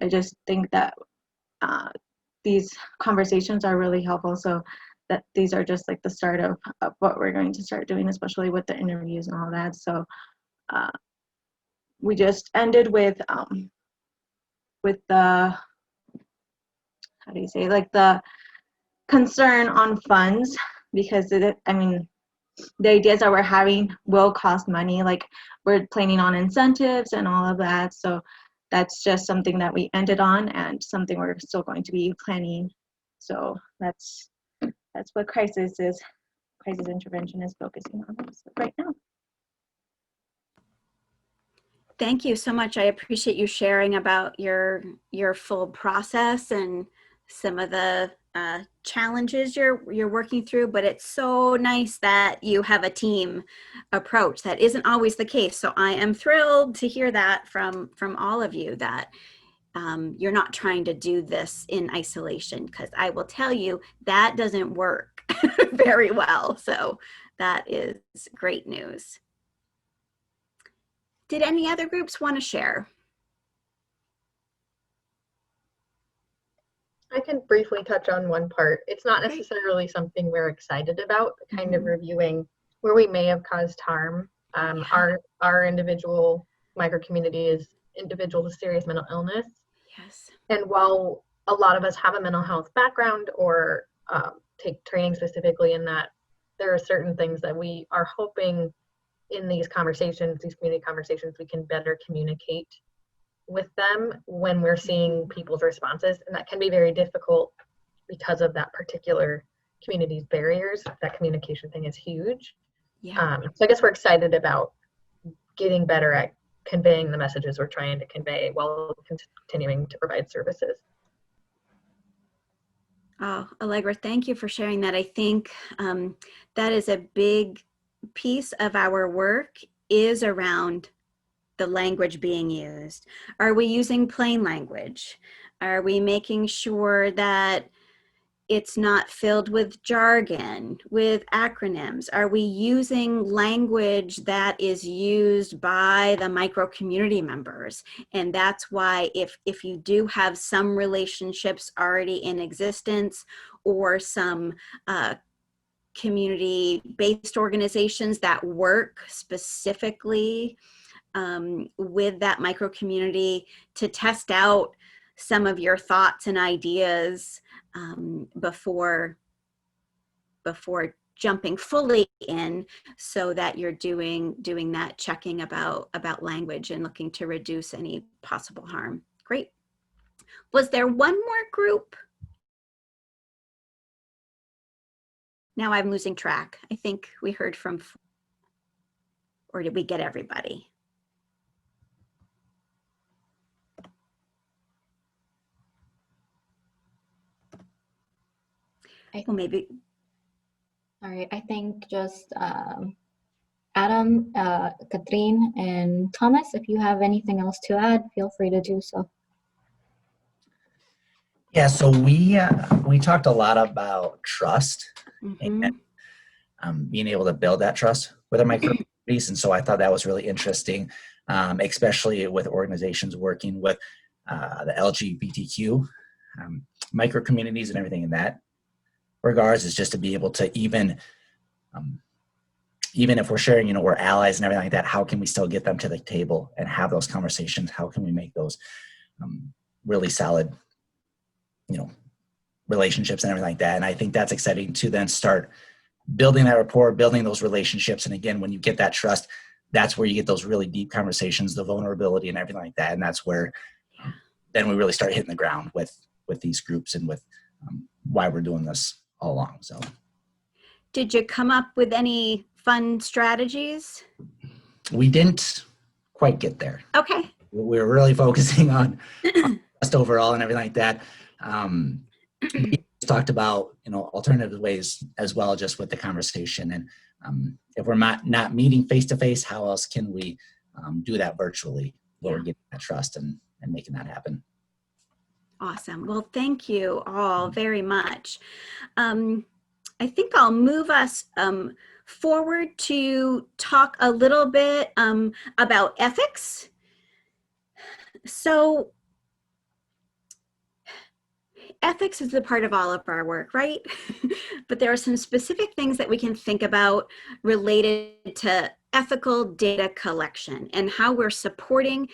I just think that these conversations are really helpful. So that these are just like the start of what we're going to start doing, especially with the interviews and all that. So we just ended with the, how do you say, like the concern on funds, because I mean, the ideas that we're having will cost money. Like we're planning on incentives and all of that. So that's just something that we ended on, and something we're still going to be planning. So that's what crisis intervention is focusing on right now. Thank you so much. I appreciate you sharing about your full process and some of the challenges you're working through, but it's so nice that you have a team approach. That isn't always the case. So I am thrilled to hear that from all of you, that you're not trying to do this in isolation, because I will tell you that doesn't work. very well. So that is great news. Did any other groups want to share? I can briefly touch on one part. It's not Okay. necessarily something we're excited about, kind of reviewing where we may have caused harm. Our individual micro community is individuals with serious mental illness. Yes. And while a lot of us have a mental health background or take training specifically in that, there are certain things that we are hoping in these conversations, these community conversations, we can better communicate with them when we're seeing people's responses. And that can be very difficult because of that particular community's barriers. That communication thing is huge. Yeah. So I guess we're excited about getting better at conveying the messages we're trying to convey while continuing to provide services. Oh, Allegra, thank you for sharing that. I think that is a big piece of our work is around the language being used. Are we using plain language? Are we making sure that it's not filled with jargon, with acronyms? Are we using language that is used by the micro community members? And that's why if you do have some relationships already in existence or some community-based organizations that work specifically with that micro community to test out some of your thoughts and ideas before jumping fully in, so that you're doing that checking about language and looking to reduce any possible harm. Great. Was there one more group? Now I'm losing track. I think we heard from, or did we get everybody? Well, maybe. All right, I think just Adam, Katrine, and Thomas, if you have anything else to add, feel free to do so. Yeah, so we talked a lot about trust and being able to build that trust with our micro communities, and so I thought that was really interesting, especially with organizations working with the LGBTQ micro communities and everything in that regards, is just to be able to even if we're sharing, we're allies and everything like that, how can we still get them to the table and have those conversations? How can we make those really solid, relationships and everything like that? And I think that's exciting to then start building that rapport, building those relationships. And again, when you get that trust, that's where you get those really deep conversations, the vulnerability and everything like that. And that's where then we really start hitting the ground with these groups and with why we're doing this all along. So did you come up with any fun strategies? We didn't quite get there. Okay. We were really focusing on trust overall and everything like that. We talked about alternative ways as well, just with the conversation. And if we're not meeting face to face, how else can we do that virtually, where we're getting that trust and making that happen? Awesome. Well, thank you all very much. I think I'll move us forward to talk a little bit about ethics. So ethics is a part of all of our work, right? But there are some specific things that we can think about related to ethical data collection and how we're supporting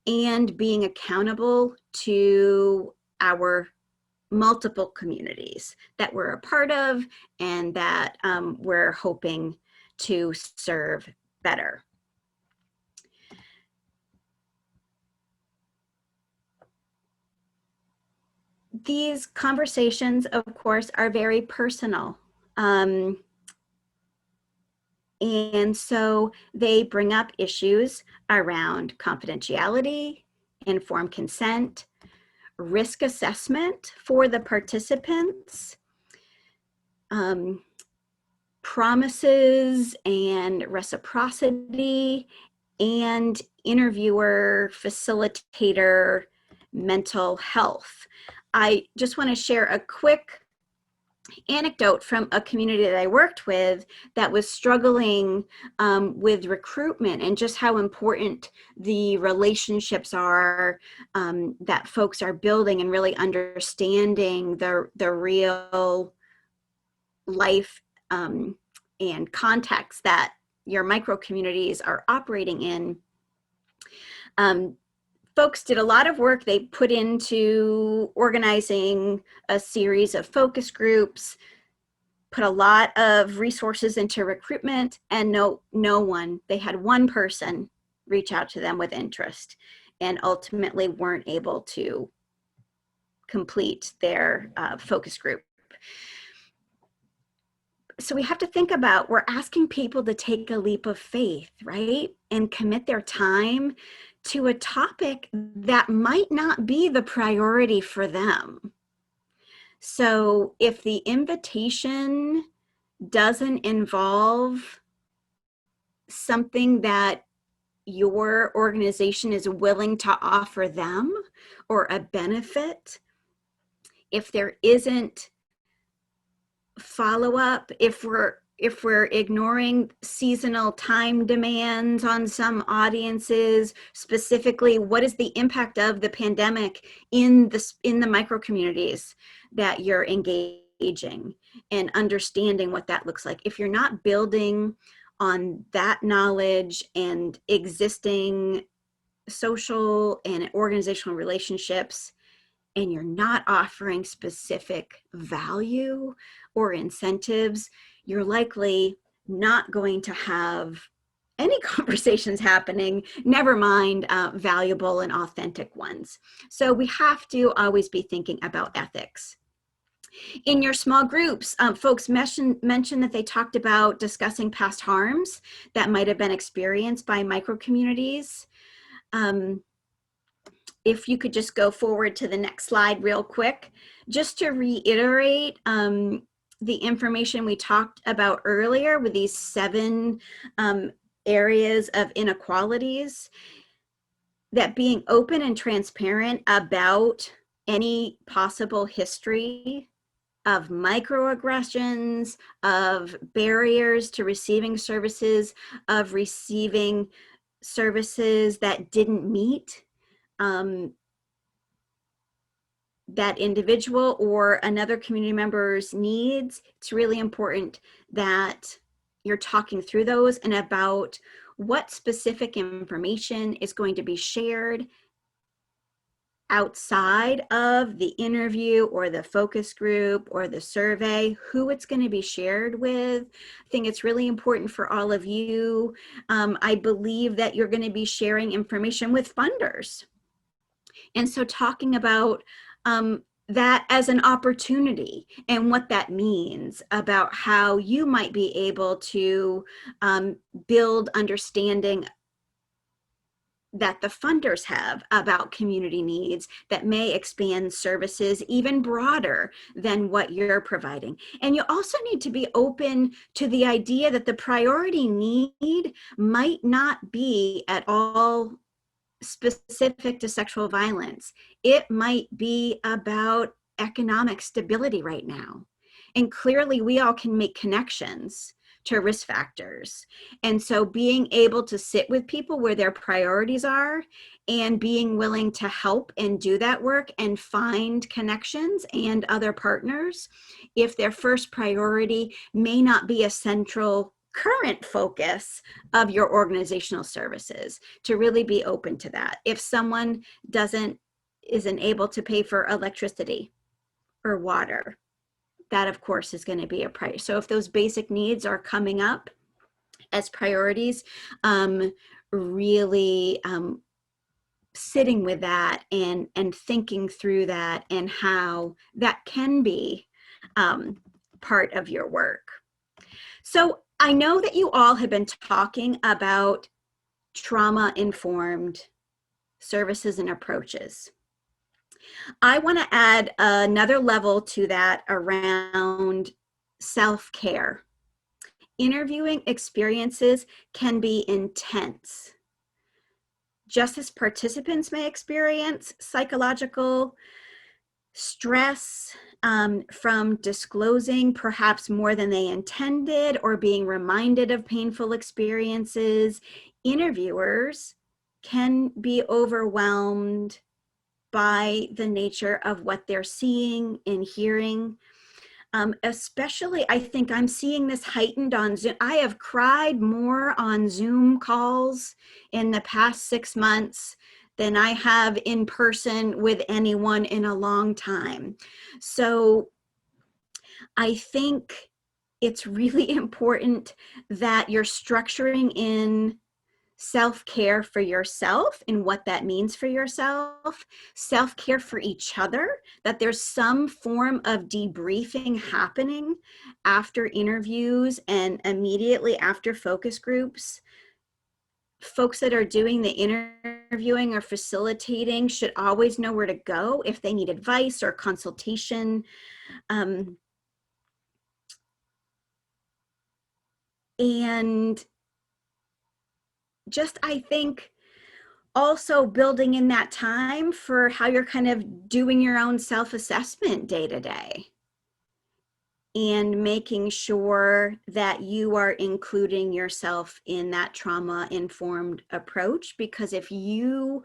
and being accountable to our multiple communities that we're a part of and that we're hoping to serve better. These conversations, of course, are very personal. And so they bring up issues around confidentiality, informed consent, risk assessment for the participants, promises and reciprocity, and interviewer facilitator mental health. I just want to share a quick anecdote from a community that I worked with that was struggling with recruitment, and just how important the relationships are that folks are building, and really understanding the real life and context that your micro communities are operating in. Folks did a lot of work. They put into organizing a series of focus groups, put a lot of resources into recruitment, and no one, they had one person reach out to them with interest, and ultimately weren't able to complete their focus group. So we have to think about, we're asking people to take a leap of faith, right? And commit their time to a topic that might not be the priority for them. So if the invitation doesn't involve something that your organization is willing to offer them, or a benefit, if there isn't follow-up, if we're ignoring seasonal time demands on some audiences, specifically what is the impact of the pandemic in the micro communities that you're engaging, and understanding what that looks like. If you're not building on that knowledge and existing social and organizational relationships, and you're not offering specific value or incentives, you're likely not going to have any conversations happening, never mind valuable and authentic ones. So we have to always be thinking about ethics. In your small groups, folks mentioned that they talked about discussing past harms that might have been experienced by micro communities. If you could just go forward to the next slide real quick, just to reiterate the information we talked about earlier with these 7 areas of inequalities, that being open and transparent about any possible history of microaggressions, of barriers to receiving services, of receiving services that didn't meet that individual or another community member's needs. It's really important that you're talking through those, and about what specific information is going to be shared outside of the interview or the focus group or the survey, who it's going to be shared with. I think it's really important for all of you. I believe that you're going to be sharing information with funders. And so talking about that as an opportunity, and what that means about how you might be able to build understanding that the funders have about community needs that may expand services even broader than what you're providing. And you also need to be open to the idea that the priority need might not be at all specific to sexual violence. It might be about economic stability right now. And clearly we all can make connections to risk factors. And so being able to sit with people where their priorities are, and being willing to help and do that work and find connections and other partners if their first priority may not be a central current focus of your organizational services, to really be open to that. If someone isn't able to pay for electricity or water, that of course is going to be a priority. So if those basic needs are coming up as priorities, really sitting with that and thinking through that, and how that can be part of your work. So I know that you all have been talking about trauma-informed services and approaches. I want to add another level to that around self-care. Interviewing experiences can be intense. Just as participants may experience psychological stress from disclosing perhaps more than they intended or being reminded of painful experiences. Interviewers can be overwhelmed by the nature of what they're seeing and hearing. Especially, I think I'm seeing this heightened on Zoom. I have cried more on Zoom calls in the past 6 months than I have in person with anyone in a long time. So I think it's really important that you're structuring in self-care for yourself and what that means for yourself, self-care for each other, that there's some form of debriefing happening after interviews and immediately after focus groups. Folks that are doing the interviewing or facilitating should always know where to go if they need advice or consultation. And just, I think, also building in that time for how you're kind of doing your own self-assessment day to day and making sure that you are including yourself in that trauma-informed approach, because if you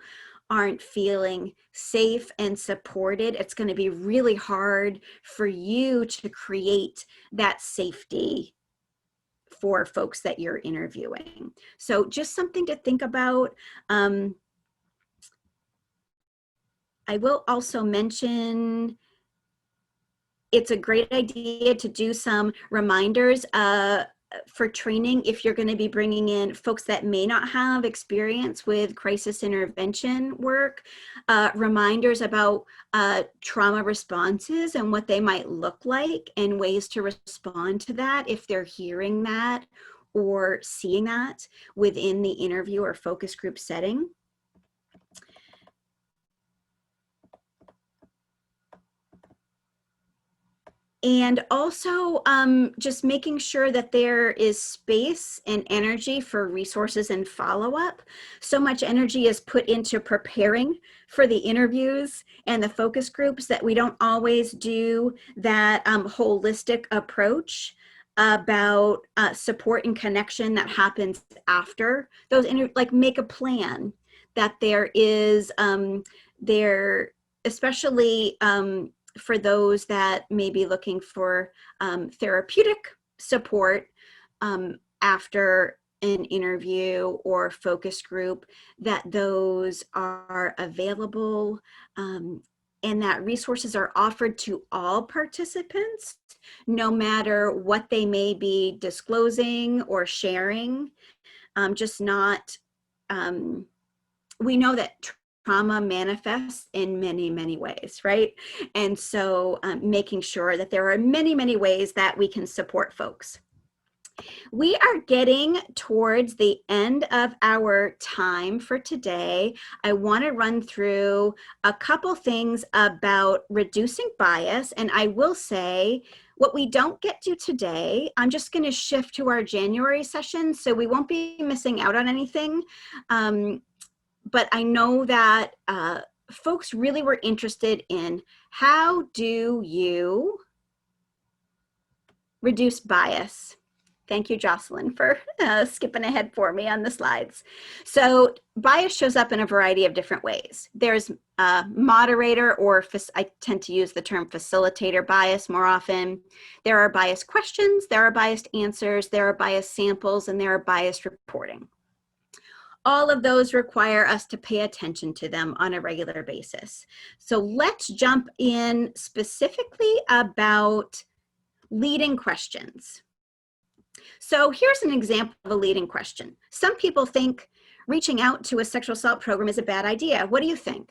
aren't feeling safe and supported, it's going to be really hard for you to create that safety for folks that you're interviewing. So just something to think about. I will also mention it's a great idea to do some reminders for training if you're going to be bringing in folks that may not have experience with crisis intervention work, reminders about trauma responses and what they might look like and ways to respond to that if they're hearing that or seeing that within the interview or focus group setting. And also just making sure that there is space and energy for resources and follow-up. So much energy is put into preparing for the interviews and the focus groups that we don't always do that holistic approach about support and connection that happens after those like make a plan that there is especially for those that may be looking for therapeutic support after an interview or focus group, that those are available and that resources are offered to all participants, no matter what they may be disclosing or sharing. Just not, we know that trauma manifests in many, many ways, right? And so making sure that there are many, many ways that we can support folks. We are getting towards the end of our time for today. I want to run through a couple things about reducing bias. And I will say, what we don't get to today, I'm just going to shift to our January session, so we won't be missing out on anything. But I know that folks really were interested in how do you reduce bias? Thank you, Jocelyn, for skipping ahead for me on the slides. So bias shows up in a variety of different ways. There's moderator, or I tend to use the term facilitator bias more often. There are biased questions, there are biased answers, there are biased samples, and there are biased reporting. All of those require us to pay attention to them on a regular basis. So let's jump in specifically about leading questions. So here's an example of a leading question. Some people think reaching out to a sexual assault program is a bad idea. What do you think?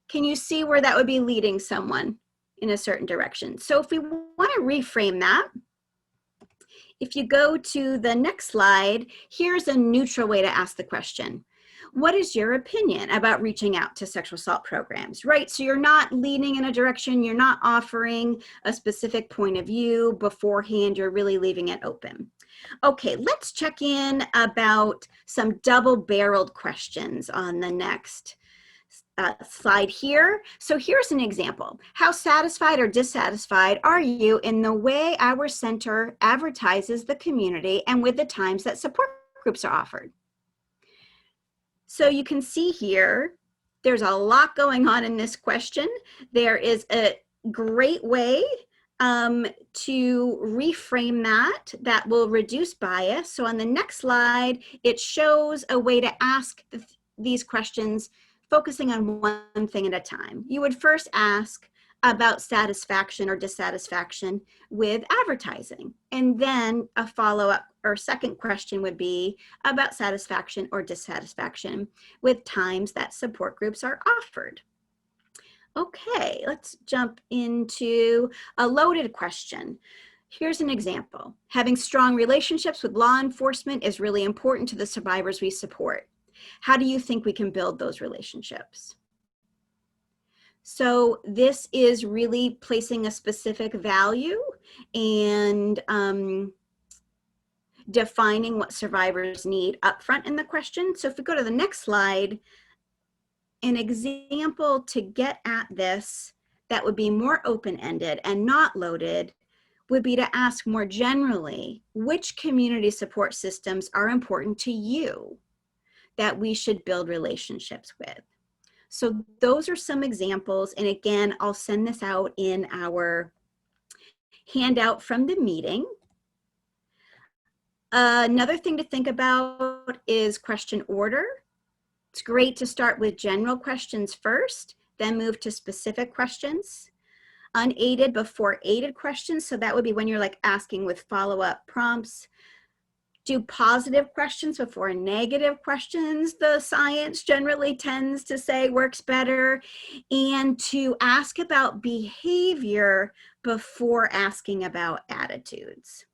Can you see where that would be leading someone in a certain direction? So if we want to reframe that, if you go to the next slide, here's a neutral way to ask the question. What is your opinion about reaching out to sexual assault programs, right? So you're not leaning in a direction, you're not offering a specific point of view beforehand, you're really leaving it open. Okay, let's check in about some double-barreled questions on the next slide here. So here's an example. How satisfied or dissatisfied are you in the way our center advertises the community and with the times that support groups are offered? So you can see here, there's a lot going on in this question. There is a great way to reframe that will reduce bias. So on the next slide, it shows a way to ask these questions focusing on one thing at a time. You would first ask about satisfaction or dissatisfaction with advertising. And then a follow-up or second question would be about satisfaction or dissatisfaction with times that support groups are offered. Okay, let's jump into a loaded question. Here's an example. Having strong relationships with law enforcement is really important to the survivors we support. How do you think we can build those relationships? So this is really placing a specific value and defining what survivors need upfront in the question. So if we go to the next slide, an example to get at this that would be more open-ended and not loaded would be to ask more generally, which community support systems are important to you that we should build relationships with? So those are some examples. And again, I'll send this out in our handout from the meeting. Another thing to think about is question order. It's great to start with general questions first, then move to specific questions. Unaided before aided questions. So that would be when you're like asking with follow-up prompts. Do positive questions before negative questions. The science generally tends to say works better. And to ask about behavior before asking about attitudes.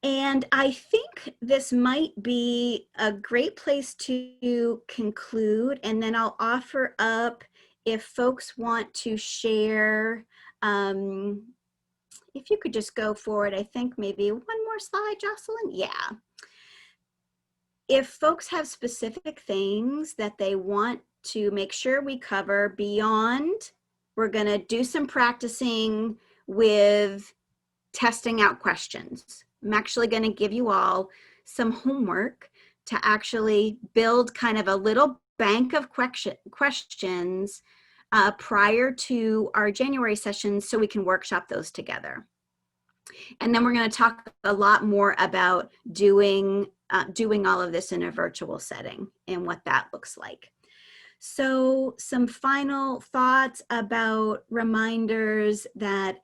And I think this might be a great place to conclude, and then I'll offer up if folks want to share, if you could just go forward, I think maybe one more slide, Jocelyn. Yeah. If folks have specific things that they want to make sure we cover beyond, we're gonna do some practicing with testing out questions. I'm actually going to give you all some homework to actually build kind of a little bank of questions prior to our January sessions so we can workshop those together. And then we're going to talk a lot more about doing all of this in a virtual setting and what that looks like. So some final thoughts about reminders that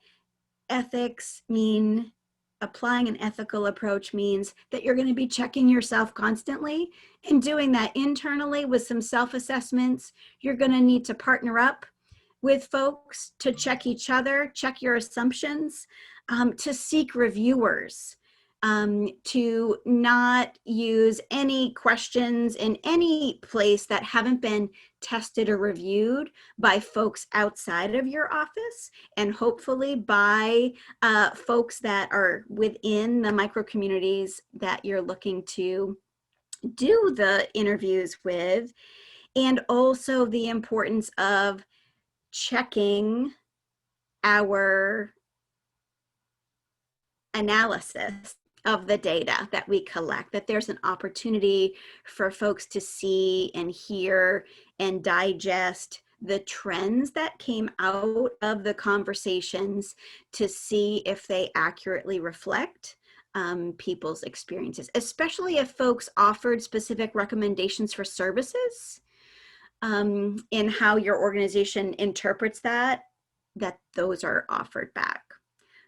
ethics mean applying an ethical approach means that you're going to be checking yourself constantly and doing that internally with some self-assessments. You're going to need to partner up with folks to check each other, check your assumptions, to seek reviewers, to not use any questions in any place that haven't been tested or reviewed by folks outside of your office, and hopefully by folks that are within the micro communities that you're looking to do the interviews with. And also the importance of checking our analysis of the data that we collect, that there's an opportunity for folks to see and hear and digest the trends that came out of the conversations to see if they accurately reflect people's experiences, especially if folks offered specific recommendations for services in how your organization interprets that those are offered back.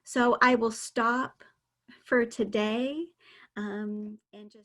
So I will stop for today and just